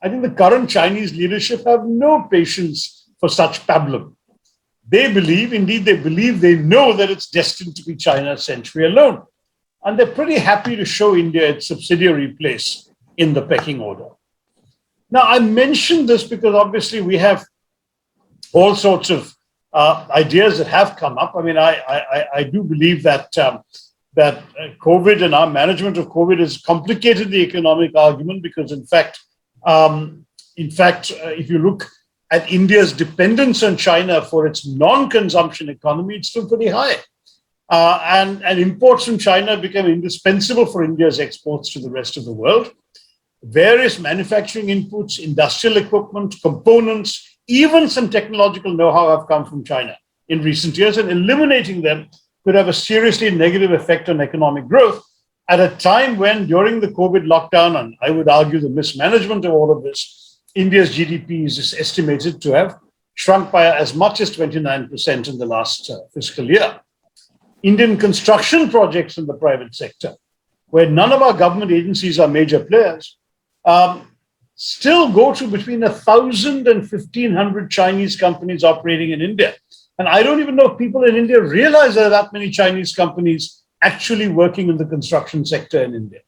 Speaker 4: I think the current Chinese leadership have no patience for such pablum. They believe, indeed they know that it's destined to be China's century alone. And they're pretty happy to show India its subsidiary place in the pecking order. Now, I mentioned this because obviously we have all sorts of ideas that have come up. I mean, I do believe that that COVID and our management of COVID has complicated the economic argument because, in fact, if you look at India's dependence on China for its non-consumption economy, it's still pretty high. And imports from China become indispensable for India's exports to the rest of the world. Various manufacturing inputs, industrial equipment, components, even some technological know-how have come from China in recent years, and eliminating them could have a seriously negative effect on economic growth at a time when, during the COVID lockdown, and I would argue the mismanagement of all of this, India's GDP is estimated to have shrunk by as much as 29% in the last fiscal year. Indian construction projects in the private sector, where none of our government agencies are major players, still go to between 1,000 and 1,500 Chinese companies operating in India. And I don't even know if people in India realize there are that many Chinese companies actually working in the construction sector in India.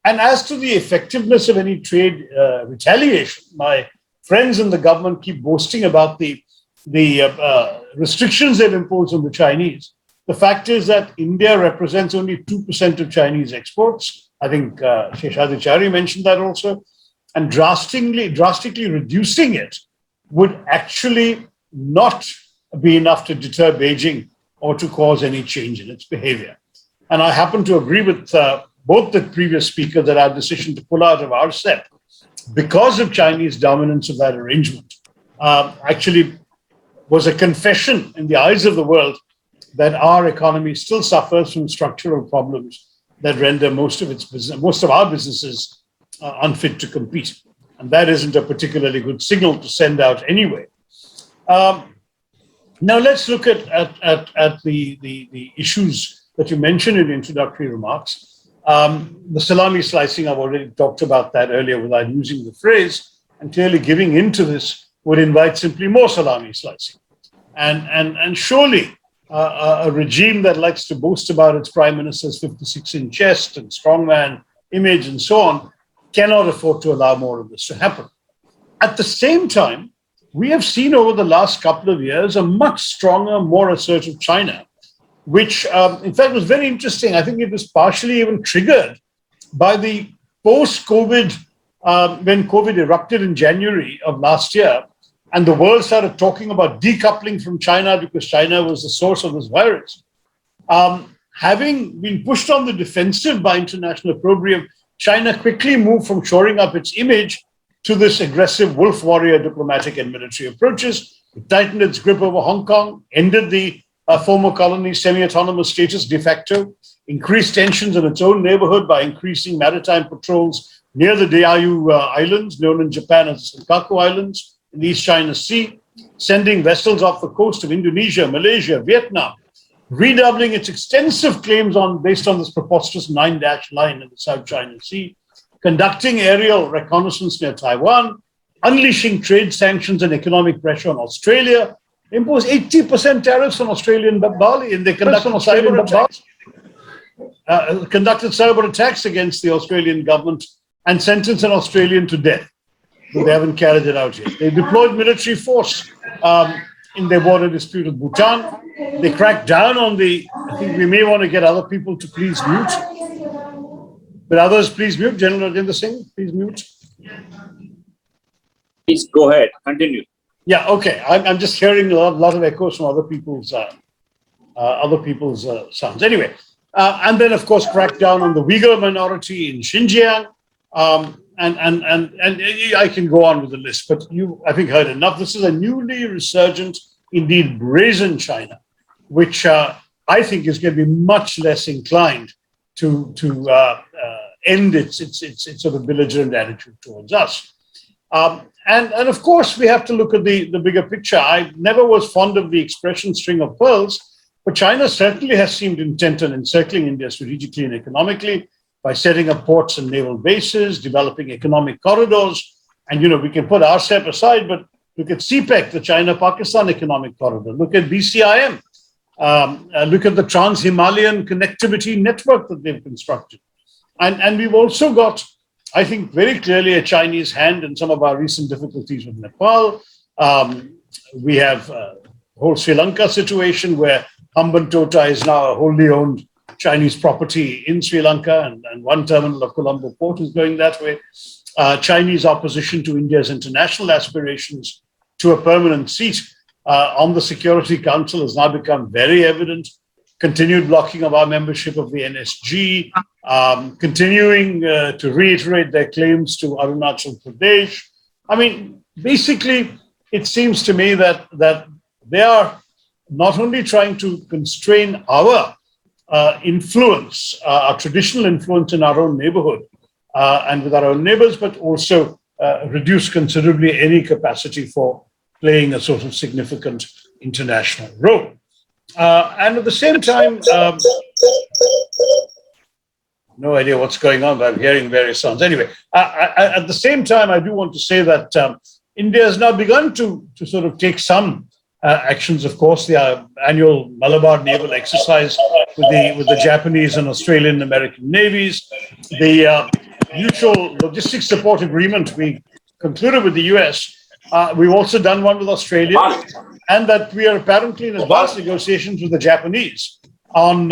Speaker 4: And as to the effectiveness of any trade retaliation, my friends in the government keep boasting about the restrictions they've imposed on the Chinese. The fact is that India represents only 2% of Chinese exports. I think Seshadri Chari mentioned that also. And drastically reducing it would actually not be enough to deter Beijing or to cause any change in its behavior. And I happen to agree with both the previous speaker that our decision to pull out of RCEP because of Chinese dominance of that arrangement actually was a confession in the eyes of the world that our economy still suffers from structural problems that render most of our businesses unfit to compete. And that isn't a particularly good signal to send out anyway. Now let's look at the issues that you mentioned in the introductory remarks. The salami slicing, I've already talked about that earlier without using the phrase, and clearly giving into this would invite simply more salami slicing. And surely a regime that likes to boast about its prime minister's 56-inch chest and strongman image and so on cannot afford to allow more of this to happen. At the same time, we have seen over the last couple of years a much stronger, more assertive China, which in fact was very interesting. I think it was partially even triggered by the post-COVID, when COVID erupted in January of last year, and the world started talking about decoupling from China because China was the source of this virus. Having been pushed on the defensive by international opprobrium, China quickly moved from shoring up its image to this aggressive wolf warrior diplomatic and military approaches. It tightened its grip over Hong Kong, ended the former colony's semi-autonomous status de facto, increased tensions in its own neighborhood by increasing maritime patrols near the Diaoyu Islands, known in Japan as the Senkaku Islands, in the East China Sea, sending vessels off the coast of Indonesia, Malaysia, Vietnam, redoubling its extensive claims based on this preposterous 9-dash line in the South China Sea, conducting aerial reconnaissance near Taiwan, unleashing trade sanctions and economic pressure on Australia, imposed 80% tariffs on Australian barley, and they conducted cyber attacks against the Australian government and sentenced an Australian to death. But they haven't carried it out yet. They deployed military force in their border dispute with Bhutan. They cracked down on I think we may want to get other people to please mute. But others, please mute. General Rajendra Singh, please mute.
Speaker 1: Please go ahead, continue.
Speaker 4: Yeah, okay. I'm just hearing a lot of echoes from other people's sounds. Anyway, and then of course cracked down on the Uyghur minority in Xinjiang, and I can go on with the list. But you, I think, heard enough. This is a newly resurgent, indeed brazen China, which I think is going to be much less inclined to end its sort of belligerent attitude towards us. And of course, we have to look at the bigger picture. I never was fond of the expression string of pearls, but China certainly has seemed intent on encircling India strategically and economically by setting up ports and naval bases, developing economic corridors. And, we can put RCEP aside, but look at CPEC, the China-Pakistan Economic Corridor. Look at BCIM. Look at the Trans-Himalayan connectivity network that they've constructed. And we've also got, I think, very clearly a Chinese hand in some of our recent difficulties with Nepal. We have the whole Sri Lanka situation where Hambantota is now a wholly owned Chinese property in Sri Lanka, and one terminal of Colombo Port is going that way. Chinese opposition to India's international aspirations to a permanent seat on the Security Council has now become very evident. Continued blocking of our membership of the NSG, continuing to reiterate their claims to Arunachal Pradesh. I mean, basically, it seems to me that they are not only trying to constrain our influence, our traditional influence in our own neighborhood and with our own neighbors, but also reduce considerably any capacity for playing a sort of significant international role. And at the same time, no idea what's going on, but I'm hearing various sounds. Anyway, at the same time, I do want to say that India has now begun to sort of take some actions. Of course, the annual Malabar naval exercise with the Japanese and Australian and American navies, the mutual logistics support agreement we concluded with the US. We've also done one with Australia, and that we are apparently in advanced negotiations with the Japanese on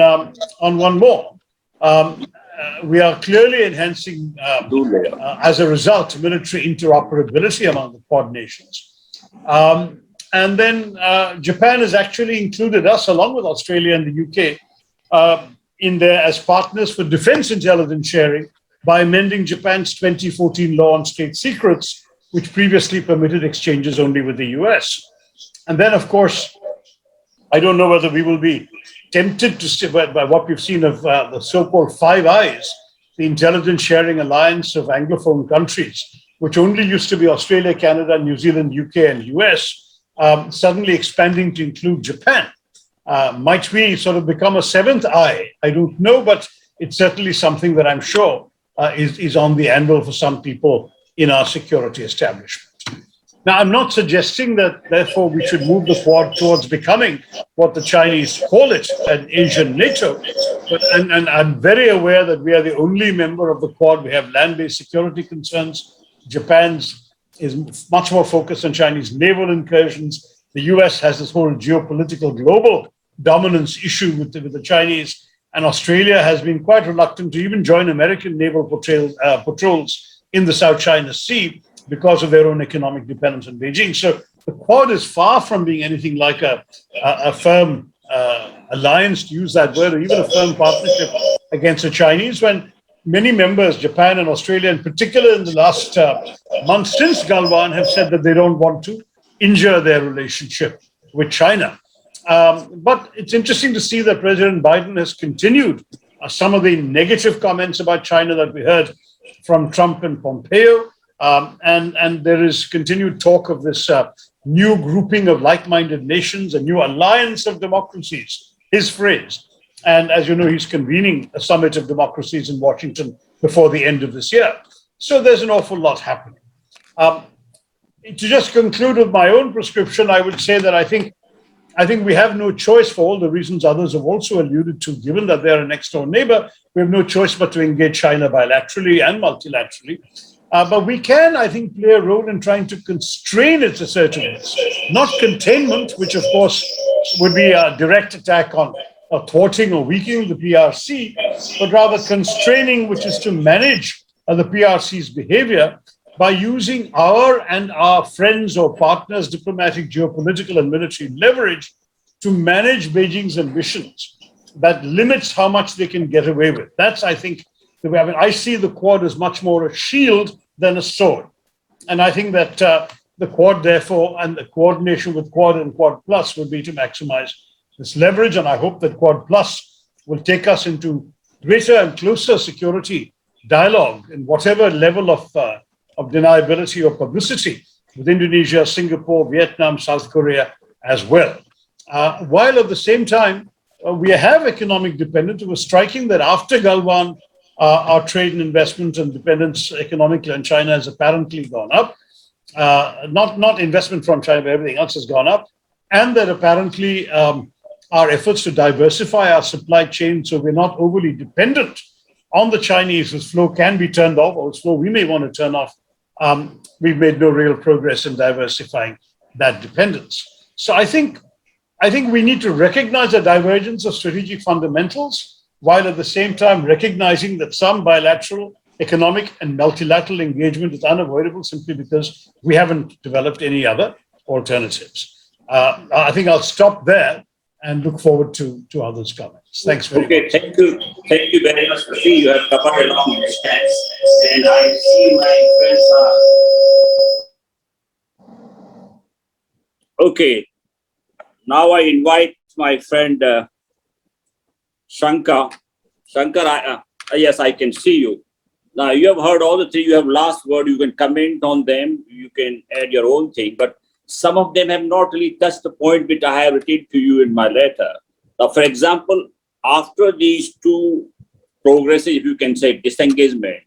Speaker 4: one more. We are clearly enhancing, as a result, military interoperability among the Quad nations. And then Japan has actually included us, along with Australia and the UK, in there as partners for defense intelligence sharing by amending Japan's 2014 law on state secrets, which previously permitted exchanges only with the US. And then, of course, I don't know whether we will be tempted to see by what we've seen of the so-called Five Eyes, the intelligence sharing alliance of Anglophone countries, which only used to be Australia, Canada, New Zealand, UK, and US, suddenly expanding to include Japan. Might we sort of become a seventh eye? I don't know, but it's certainly something that I'm sure is on the anvil for some people in our security establishment. Now, I'm not suggesting that, therefore, we should move the Quad towards becoming what the Chinese call it, an Asian NATO. And I'm very aware that we are the only member of the Quad. We have land-based security concerns. Japan's is much more focused on Chinese naval incursions. The US has this whole geopolitical global dominance issue with the Chinese. And Australia has been quite reluctant to even join American naval patrols in the South China Sea because of their own economic dependence on Beijing. So the Quad is far from being anything like a firm alliance, to use that word, or even a firm partnership against the Chinese, when many members, Japan and Australia in particular, in the last month since Galwan, have said that they don't want to injure their relationship with China. But it's interesting to see that President Biden has continued some of the negative comments about China that we heard from Trump and Pompeo. And there is continued talk of this new grouping of like-minded nations, a new alliance of democracies, his phrase. And as you know, he's convening a summit of democracies in Washington before the end of this year. So there's an awful lot happening. To just conclude with my own prescription, I would say that I think we have no choice, for all the reasons others have also alluded to, given that they're a next-door neighbor. We have no choice but to engage China bilaterally and multilaterally. But we can, I think, play a role in trying to constrain its assertiveness, not containment, which of course would be a direct attack on thwarting or weakening the PRC, but rather constraining, which is to manage the PRC's behavior by using our and our friends or partners' diplomatic, geopolitical, and military leverage to manage Beijing's ambitions that limits how much they can get away with. That's, I think, the way. I mean, I see the Quad as much more a shield than a sword. And I think that the Quad, therefore, and the coordination with Quad and Quad Plus would be to maximize this leverage. And I hope that Quad Plus will take us into greater and closer security dialogue in whatever level of deniability or publicity with Indonesia, Singapore, Vietnam, South Korea as well. While at the same time, we have economic dependence. It was striking that after Galwan, our trade and investment and dependence economically on China has apparently gone up. Not investment from China, but everything else has gone up. And that apparently our efforts to diversify our supply chain so we're not overly dependent on the Chinese, whose flow can be turned off, or whose flow we may want to turn off. We've made no real progress in diversifying that dependence. So I think we need to recognize a divergence of strategic fundamentals, while at the same time recognizing that some bilateral, economic, and multilateral engagement is unavoidable simply because we haven't developed any other alternatives. I think I'll stop there and look forward to others' comments. Thanks very much.
Speaker 1: Thank you very much, Shashi. You have covered a long distance, and I see my friends are. Okay, now I invite my friend Shankar. Shankar, yes, I can see you. Now you have heard all the three. You have last word. You can comment on them. You can add your own thing, but some of them have not really touched the point which I have written to you in my letter. Now, for example, after these two progressive, if you can say, disengagement,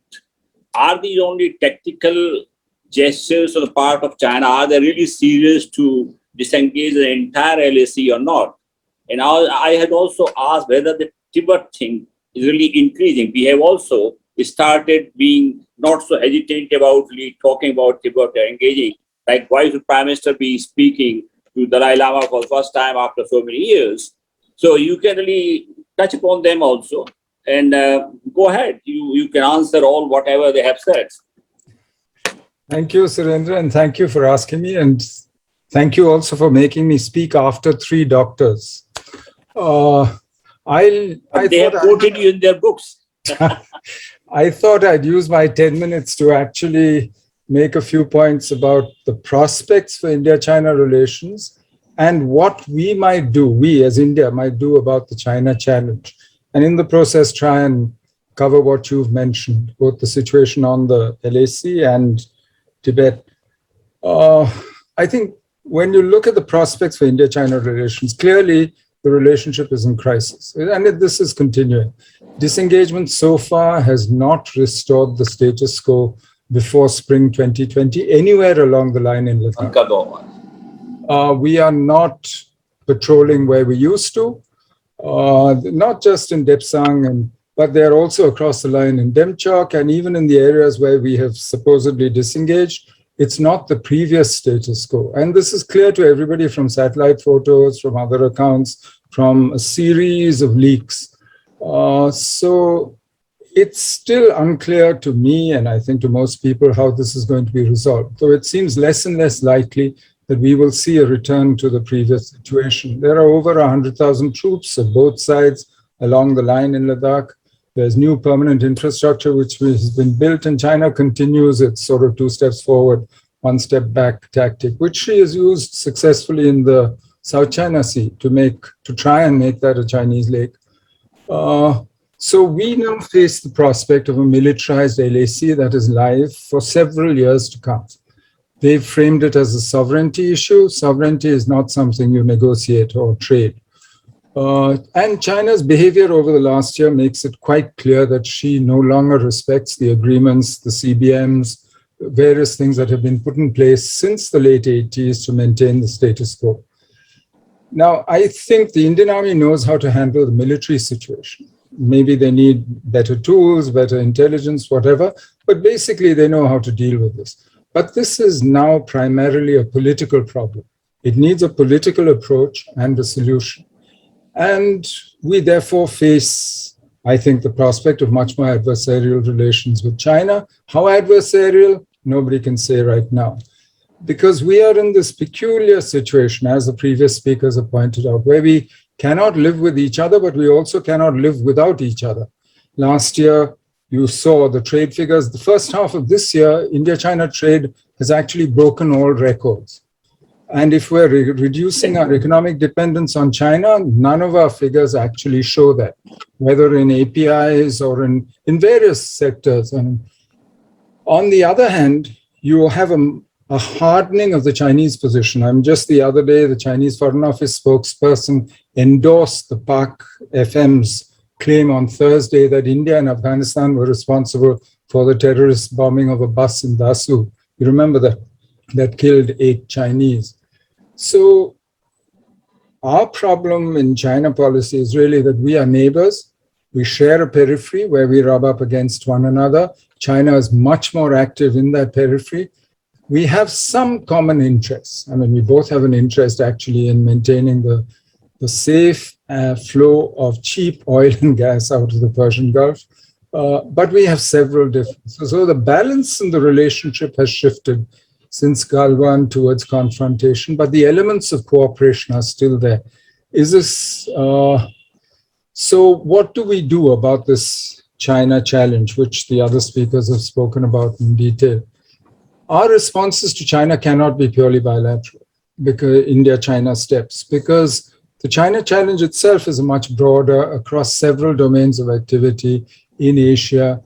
Speaker 1: are these only tactical gestures on the part of China? Are they really serious to disengage the entire LAC or not? And I had also asked whether the Tibet thing is really increasing. We have also started being not so hesitant about really talking about Tibet or engaging. Like, why should Prime Minister be speaking to Dalai Lama for the first time after so many years? So you can really touch upon them also. And go ahead. You can answer all whatever they have said.
Speaker 5: Thank you, Surendra, and thank you for asking me. And thank you also for making me speak after three doctors. They have
Speaker 1: quoted you in their books.
Speaker 5: I thought I'd use my 10 minutes to actually make a few points about the prospects for India-China relations and what we might do, we as India might do about the China challenge. And in the process, try and cover what you've mentioned, both the situation on the LAC and Tibet. I think when you look at the prospects for India-China relations, clearly the relationship is in crisis. And this is continuing. Disengagement so far has not restored the status quo before spring 2020, anywhere along the line in Ladakh. We are not patrolling where we used to, not just in Depsang, but they're also across the line in Demchok, and even in the areas where we have supposedly disengaged. It's not the previous status quo. And this is clear to everybody from satellite photos, from other accounts, from a series of leaks. So it's still unclear to me, and I think to most people, how this is going to be resolved. So it seems less and less likely that we will see a return to the previous situation. There are over 100,000 troops of both sides along the line in Ladakh. There's new permanent infrastructure which has been built, and China continues its sort of 2 steps forward, 1 step back tactic, which she has used successfully in the South China Sea to try and make that a Chinese lake. So we now face the prospect of a militarized LAC that is live for several years to come. They've framed it as a sovereignty issue. Sovereignty is not something you negotiate or trade. And China's behavior over the last year makes it quite clear that she no longer respects the agreements, the CBMs, various things that have been put in place since the late 80s to maintain the status quo. Now, I think the Indian Army knows how to handle the military situation. Maybe they need better tools, better intelligence, whatever, but basically they know how to deal with this. But this is now primarily a political problem. It needs a political approach and a solution. And we therefore face, I think, the prospect of much more adversarial relations with China. How adversarial? Nobody can say right now. Because we are in this peculiar situation, as the previous speakers have pointed out, where we cannot live with each other, but we also cannot live without each other. Last year, you saw the trade figures. The first half of this year, India-China trade has actually broken all records. And if we're reducing our economic dependence on China, none of our figures actually show that, whether in APIs or in various sectors. And on the other hand, you have a hardening of the Chinese position. Just the other day, the Chinese Foreign Office spokesperson endorsed the Pak FM's claim on Thursday that India and Afghanistan were responsible for the terrorist bombing of a bus in Dasu. You remember that killed 8 Chinese. So our problem in China policy is really that we are neighbors. We share a periphery where we rub up against one another. China is much more active in that periphery. We have some common interests. We both have an interest actually in maintaining the safe flow of cheap oil and gas out of the Persian Gulf. But we have several differences. So the balance in the relationship has shifted since Galwan towards confrontation, but the elements of cooperation are still there. So what do we do about this China challenge, which the other speakers have spoken about in detail? Our responses to China cannot be purely bilateral, because India-China steps, because the China challenge itself is much broader across several domains of activity in Asia.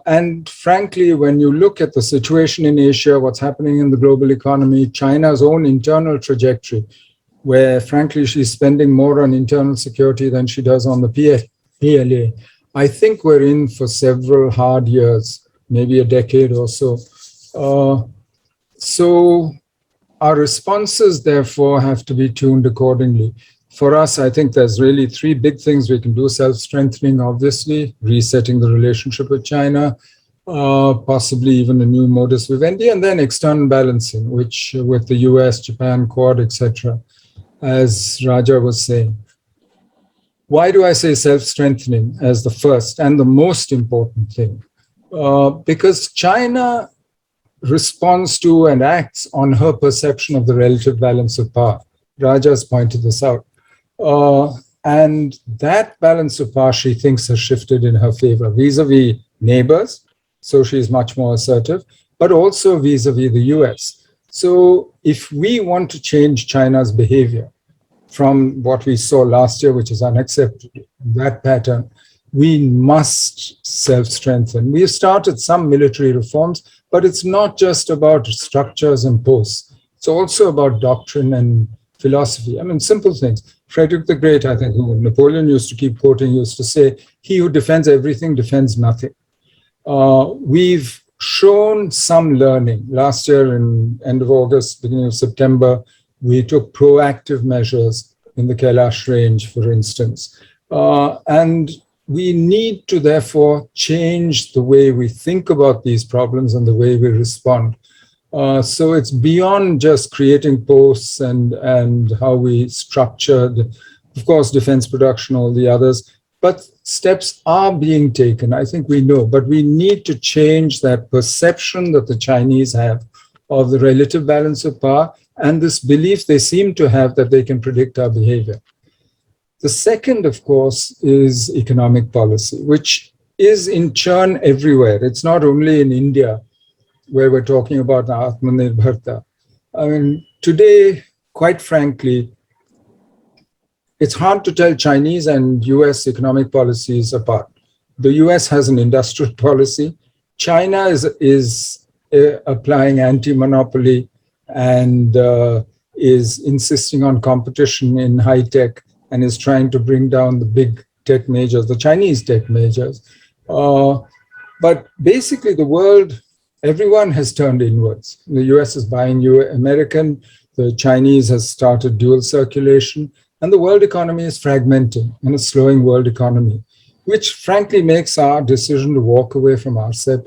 Speaker 5: And frankly, when you look at the situation in Asia, what's happening in the global economy, China's own internal trajectory, where frankly, she's spending more on internal security than she does on the PLA. I think we're in for several hard years, maybe a decade or so. So our responses, therefore, have to be tuned accordingly. For us, I think there's really 3 big things we can do. Self-strengthening, obviously, resetting the relationship with China, possibly even a new modus vivendi, and then external balancing, which with the US, Japan, Quad, etc., as Raja was saying. Why do I say self-strengthening as the first and the most important thing? Because China responds to and acts on her perception of the relative balance of power. Raja's pointed this out. And that balance of power, she thinks, has shifted in her favor vis-a-vis neighbors. So she's much more assertive, but also vis-a-vis the US. So if we want to change China's behavior from what we saw last year, which is unacceptable, that pattern, we must self-strengthen. We have started some military reforms, but it's not just about structures and posts. It's also about doctrine and philosophy. Simple things. Frederick the Great, I think, who Napoleon used to keep quoting, used to say, "He who defends everything defends nothing." We've shown some learning. Last year, in end of August, beginning of September, we took proactive measures in the Kailash range, for instance. And we need to, therefore, change the way we think about these problems and the way we respond. So it's beyond just creating posts and how we structured, of course, defense production, all the others, but steps are being taken. I think we know, but we need to change that perception that the Chinese have of the relative balance of power and this belief they seem to have that they can predict our behavior. The second, of course, is economic policy, which is in churn everywhere. It's not only in India, where we're talking about Atmanirbharta. Today, quite frankly, it's hard to tell Chinese and US economic policies apart. The US has an industrial policy. China is applying anti-monopoly and is insisting on competition in high tech and is trying to bring down the big tech majors, the Chinese tech majors. But basically the world, everyone has turned inwards. The US is buying American, the Chinese has started dual circulation, and the world economy is fragmenting and a slowing world economy, which frankly makes our decision to walk away from RCEP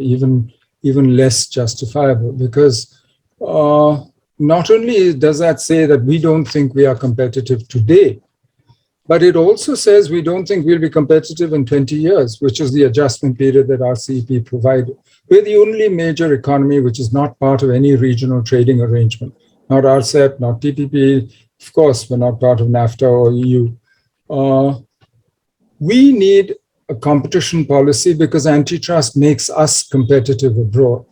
Speaker 5: even less justifiable, because not only does that say that we don't think we are competitive today, but it also says we don't think we'll be competitive in 20 years, which is the adjustment period that RCEP provided. We're the only major economy which is not part of any regional trading arrangement, not RCEP, not TPP. Of course, we're not part of NAFTA or EU. We need a competition policy because antitrust makes us competitive abroad.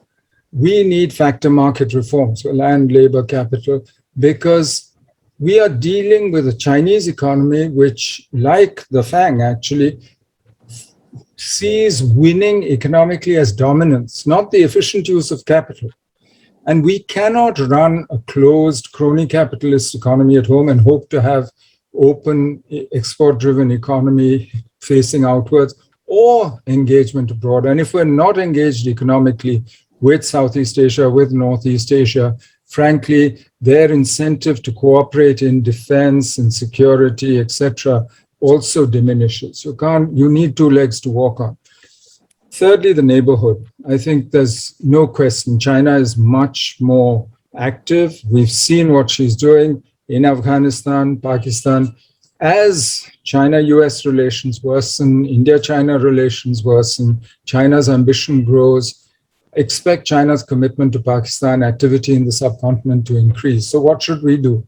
Speaker 5: We need factor market reforms for land, labor, capital, because we are dealing with a Chinese economy which, like the FANG actually, sees winning economically as dominance, not the efficient use of capital. And we cannot run a closed crony capitalist economy at home and hope to have open export-driven economy facing outwards or engagement abroad. And if we're not engaged economically with Southeast Asia, with Northeast Asia, frankly, their incentive to cooperate in defense and security, etc., also diminishes. You need two legs to walk on. Thirdly, the neighborhood. I think there's no question China is much more active. We've seen what she's doing in Afghanistan, Pakistan. As China-US relations worsen, India-China relations worsen, China's ambition grows, expect China's commitment to Pakistan, activity in the subcontinent to increase. So what should we do?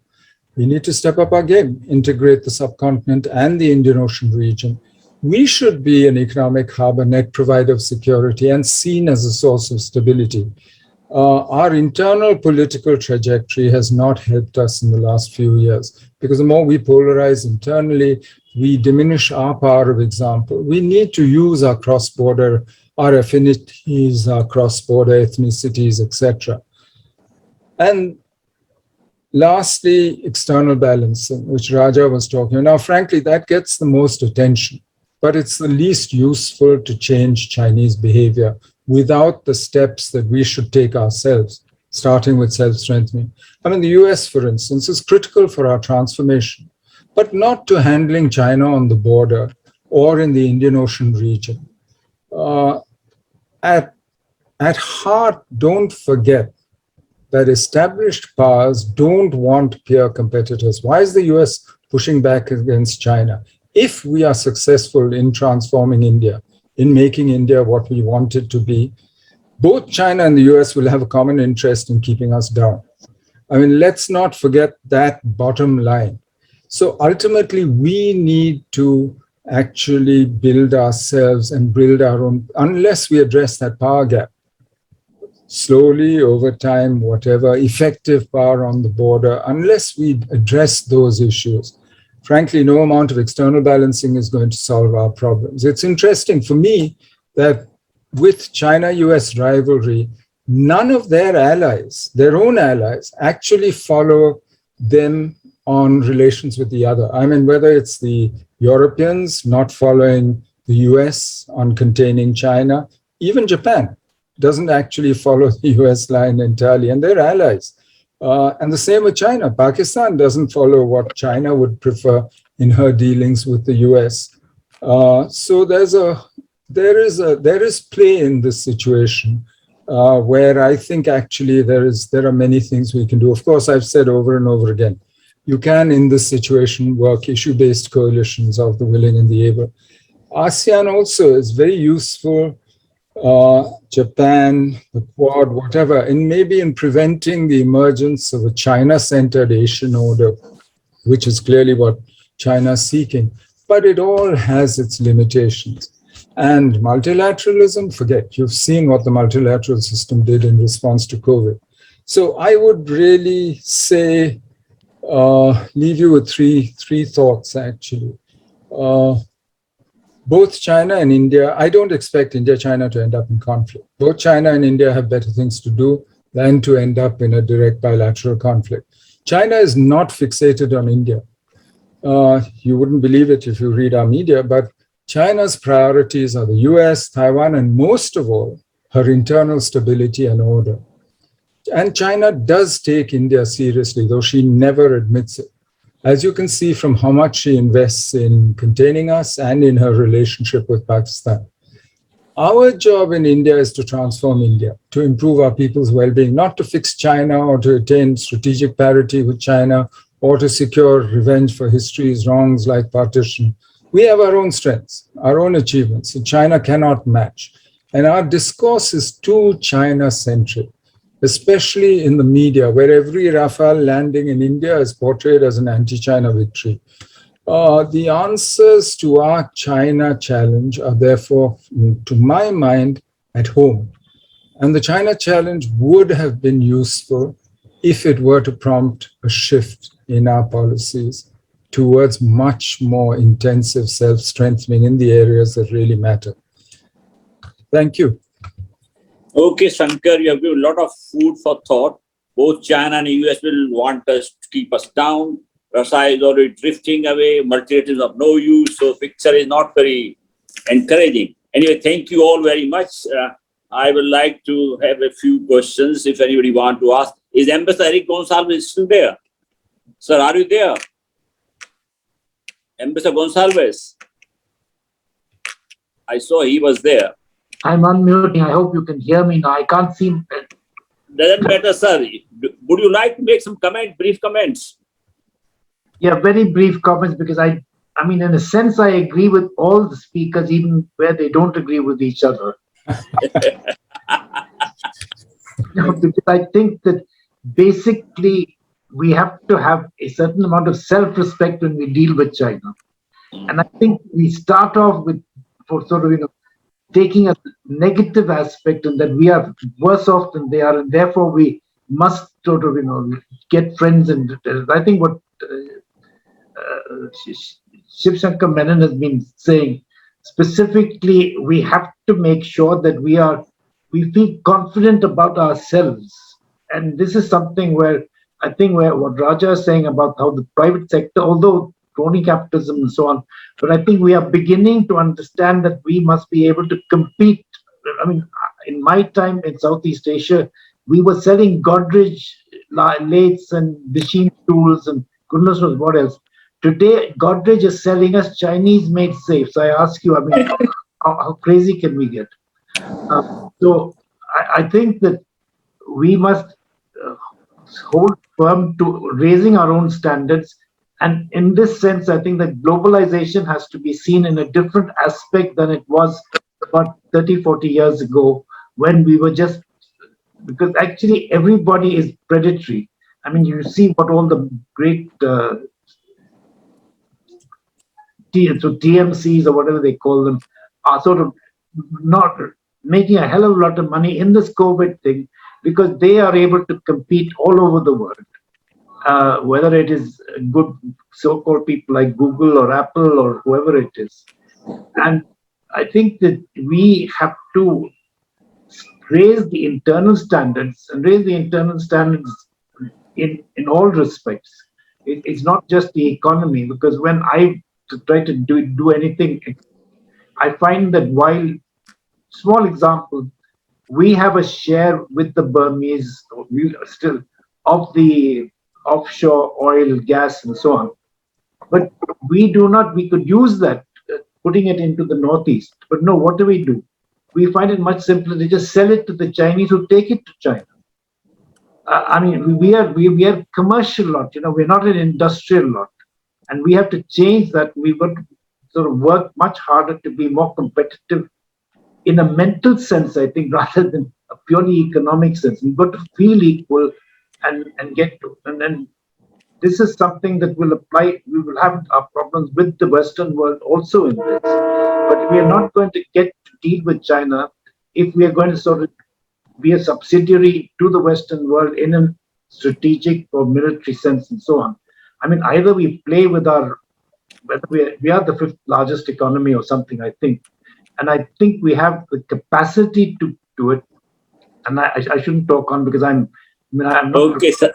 Speaker 5: We need to step up our game, integrate the subcontinent and the Indian Ocean region. We should be an economic hub, a net provider of security, and seen as a source of stability. Our internal political trajectory has not helped us in the last few years, because the more we polarize internally, we diminish our power of example. We need to use our cross-border, our affinities, our cross-border ethnicities, etc. And lastly, external balancing, which Raja was talking about. Now, frankly, that gets the most attention, but it's the least useful to change Chinese behavior without the steps that we should take ourselves, starting with self-strengthening. I mean, the US, for instance, is critical for our transformation, but not to handling China on the border or in the Indian Ocean region. At heart, don't forget that established powers don't want peer competitors. Why is the US pushing back against China? If we are successful in transforming India, in making India what we want it to be, both China and the US will have a common interest in keeping us down. I mean, let's not forget that bottom line. So ultimately, we need to actually build ourselves and build our own, unless we address that power gap. Slowly, over time, whatever, effective power on the border, unless we address those issues, frankly, no amount of external balancing is going to solve our problems. It's interesting for me that with China-US rivalry, none of their allies, their own allies, actually follow them on relations with the other. I mean, whether it's the Europeans not following the US on containing China, even Japan doesn't actually follow the US line entirely, and they're allies. And the same with China. Pakistan doesn't follow what China would prefer in her dealings with the US. So there is play in this situation where I think actually there are many things we can do. Of course, I've said over and over again, you can in this situation work issue-based coalitions of the willing and the able. ASEAN also is very useful. Japan, the Quad, whatever, and maybe in preventing the emergence of a China-centered Asian order, which is clearly what China is seeking. But it all has its limitations. And multilateralism, forget, you've seen what the multilateral system did in response to COVID. So I would really say leave you with three thoughts, actually. Both China and India, I don't expect India-China to end up in conflict. Both China and India have better things to do than to end up in a direct bilateral conflict. China is not fixated on India. You wouldn't believe it if you read our media, but China's priorities are the US, Taiwan, and most of all, her internal stability and order. And China does take India seriously, though she never admits it. As you can see from how much she invests in containing us and in her relationship with Pakistan. Our job in India is to transform India, to improve our people's well-being, not to fix China or to attain strategic parity with China or to secure revenge for history's wrongs like partition. We have our own strengths, our own achievements, and China cannot match. And our discourse is too China-centric, especially in the media, where every Rafale landing in India is portrayed as an anti-China victory. The answers to our China challenge are therefore, to my mind, at home. And the China challenge would have been useful if it were to prompt a shift in our policies towards much more intensive self-strengthening in the areas that really matter. Thank you.
Speaker 1: Okay, Shankar, you have given a lot of food for thought. Both China and the US will want us to keep us down. Russia is already drifting away. Multilateralism of no use. So picture is not very encouraging. Anyway, thank you all very much. I would like to have a few questions if anybody want to ask. Is Ambassador Eric Gonsalves still there? Sir, are you there? Ambassador Gonsalves? I saw he was there.
Speaker 6: I'm unmuting. I hope you can hear me now. I can't see.
Speaker 1: Doesn't matter, sir. Would you like to make some brief comments?
Speaker 6: Yeah, very brief comments, because I mean, in a sense, I agree with all the speakers, even where they don't agree with each other. Because I think that basically we have to have a certain amount of self-respect when we deal with China. And I think we start off with, for sort of, taking a negative aspect, and that we are worse off than they are, and therefore we must sort of, get friends. And I think what Shivshankar Menon has been saying, specifically, we have to make sure that we feel confident about ourselves. And this is something where I think what Raja is saying about how the private sector, although crony capitalism and so on, but I think we are beginning to understand that we must be able to compete. I mean, in my time in Southeast Asia, we were selling Godrej lathes and machine tools and goodness knows what else. Today, Godrej is selling us Chinese-made safes. I ask you, I mean, how crazy can we get? So I think that we must hold firm to raising our own standards. And in this sense, I think that globalization has to be seen in a different aspect than it was about 30, 40 years ago, when we were just, because actually everybody is predatory. I mean, you see what all the great TMCs or whatever they call them are sort of not making a hell of a lot of money in this COVID thing, because they are able to compete all over the world. Whether it is good so-called people like Google or Apple or whoever it is. And I think that we have to raise the internal standards, and raise the internal standards in all respects. It's not just the economy, because when I try to do anything, I find that while, small example, we have a share with the Burmese, still, of the offshore oil, gas, and so on. But we could use that, putting it into the Northeast. But no, what do? We find it much simpler to just sell it to the Chinese, who take it to China. I mean, we are commercial lot, we're not an industrial lot. And we have to change that. We've got to sort of work much harder to be more competitive in a mental sense, I think, rather than a purely economic sense. We've got to feel equal and get to. And then this is something that will apply. We will have our problems with the Western world also in this. But we are not going to get to deal with China if we are going to sort of be a subsidiary to the Western world in a strategic or military sense and so on. I mean, either we play with whether we are the fifth largest economy or something, I think. And I think we have the capacity to do it. And I shouldn't talk on because I'm not.
Speaker 1: Okay, sir.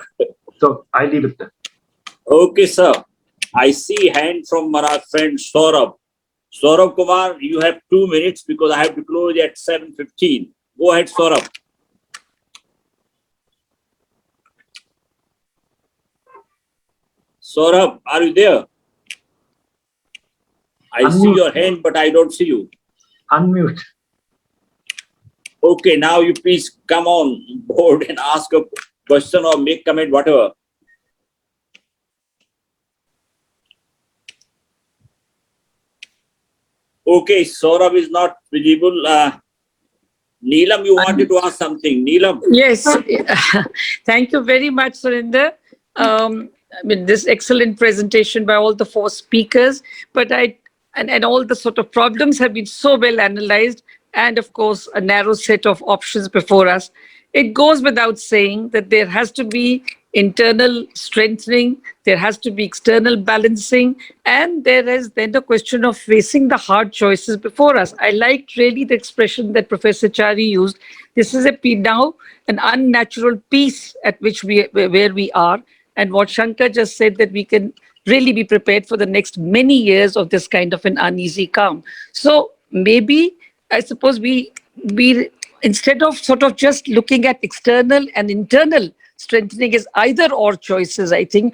Speaker 6: So I leave it there.
Speaker 1: Okay, sir. I see hand from our friend Saurabh. Saurabh Kumar, you have 2 minutes because I have to close at 7:15. Go ahead, Saurabh. Saurabh, are you there? I see
Speaker 6: Unmute.
Speaker 1: your hand, but I don't see you.
Speaker 6: Unmute.
Speaker 1: Okay, now you please come on board and ask a question or make comment, whatever. Okay, Saurabh is not visible. Neelam, you wanted to ask something. Neelam.
Speaker 7: Yes. Thank you very much, Surinder. I mean, this excellent presentation by all the four speakers, but and all the sort of problems have been so well analyzed, and of course, a narrow set of options before us. It goes without saying that there has to be internal strengthening, there has to be external balancing, and there is then the question of facing the hard choices before us. I liked really the expression that Professor Chari used. This is now an unnatural peace at which where we are, and what Shankar just said, that we can really be prepared for the next many years of this kind of an uneasy calm. So maybe, I suppose we instead of sort of just looking at external and internal strengthening as either or choices, I think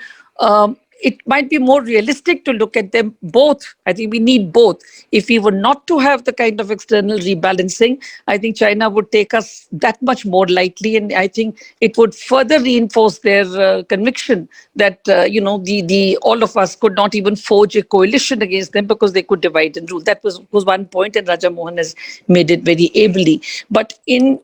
Speaker 7: it might be more realistic to look at them both. I think we need both. If we were not to have the kind of external rebalancing, I think China would take us that much more lightly, and I think it would further reinforce their conviction that the all of us could not even forge a coalition against them because they could divide and rule. That was one point, and Raja Mohan has made it very ably. But in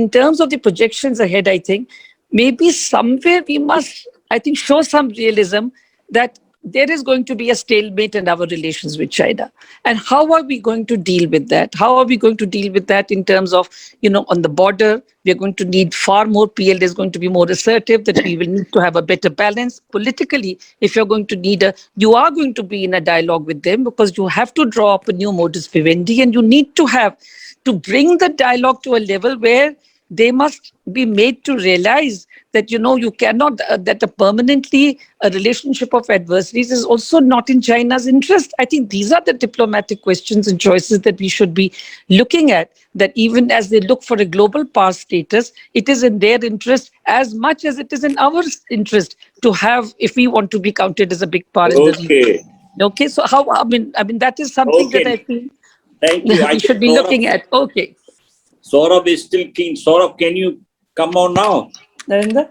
Speaker 7: terms of the projections ahead, I think maybe somewhere we must, I think, show some realism that there is going to be a stalemate in our relations with China. And how are we going to deal with that? How are we going to deal with that in terms of, on the border, we are going to need far more, PLA is going to be more assertive, that we will need to have a better balance. Politically, if you're going to you are going to be in a dialogue with them because you have to draw up a new modus vivendi, and you need to bring the dialogue to a level where they must be made to realize that, you cannot, that a relationship of adversaries is also not in China's interest. I think these are the diplomatic questions and choices that we should be looking at, that even as they look for a global power status, it is in their interest as much as it is in our interest to have, if we want to be counted as a big power in the region. Okay, so I mean, that is something that I feel we should be looking at. Okay.
Speaker 1: Saurabh is still keen. Saurabh, can you come on now?
Speaker 7: Narendra?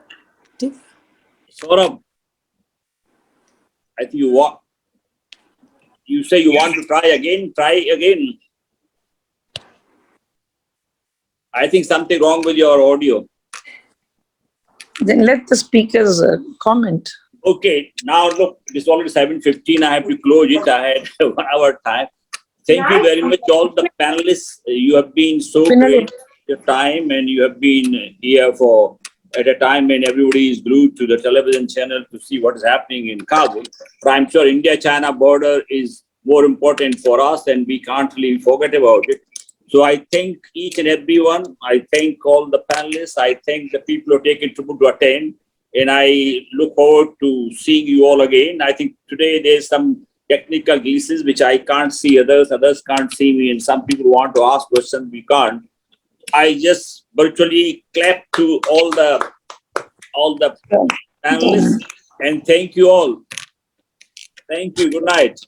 Speaker 1: Saurabh, I think you say you want to try again. I think something wrong with your audio.
Speaker 7: Then let the speakers comment.
Speaker 1: Okay, now look, it's already 7:15. I have to close it. I had 1 hour time. Thank you very much, all the panelists. You have been so great your time, and you have been here at a time when everybody is glued to the television channel to see what is happening in Kabul. But I'm sure India-China border is more important for us, and we can't really forget about it. So I thank each and everyone. I thank all the panelists. I thank the people who take it to attend, and I look forward to seeing you all again. I think today there's some technical glitches which I can't see, others can't see me, and some people want to ask questions, we can't. I just virtually clap to all the panelists, and thank you all. Thank you. Good night.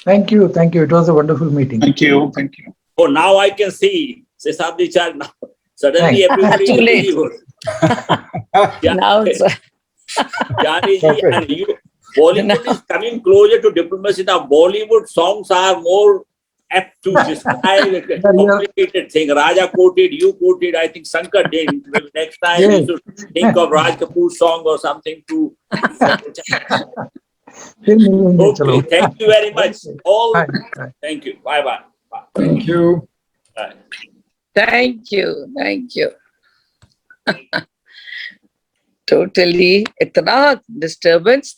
Speaker 2: Thank you. It was a wonderful meeting.
Speaker 3: Thank you.
Speaker 1: Oh, now I can see Seshadri Chari. Now suddenly everybody
Speaker 7: Too late. Now it's
Speaker 1: Chari ji, and you, Bollywood is coming closer to diplomacy now. Bollywood songs are more apt to describe a complicated thing. Raja quoted, you quoted, I think Shankar did. Next time you should think of Raj Kapoor's song or something to. Okay, thank you very much. All, thank you. Bye.
Speaker 5: Thank you.
Speaker 1: Bye.
Speaker 7: Thank you. Totally, itna disturbance.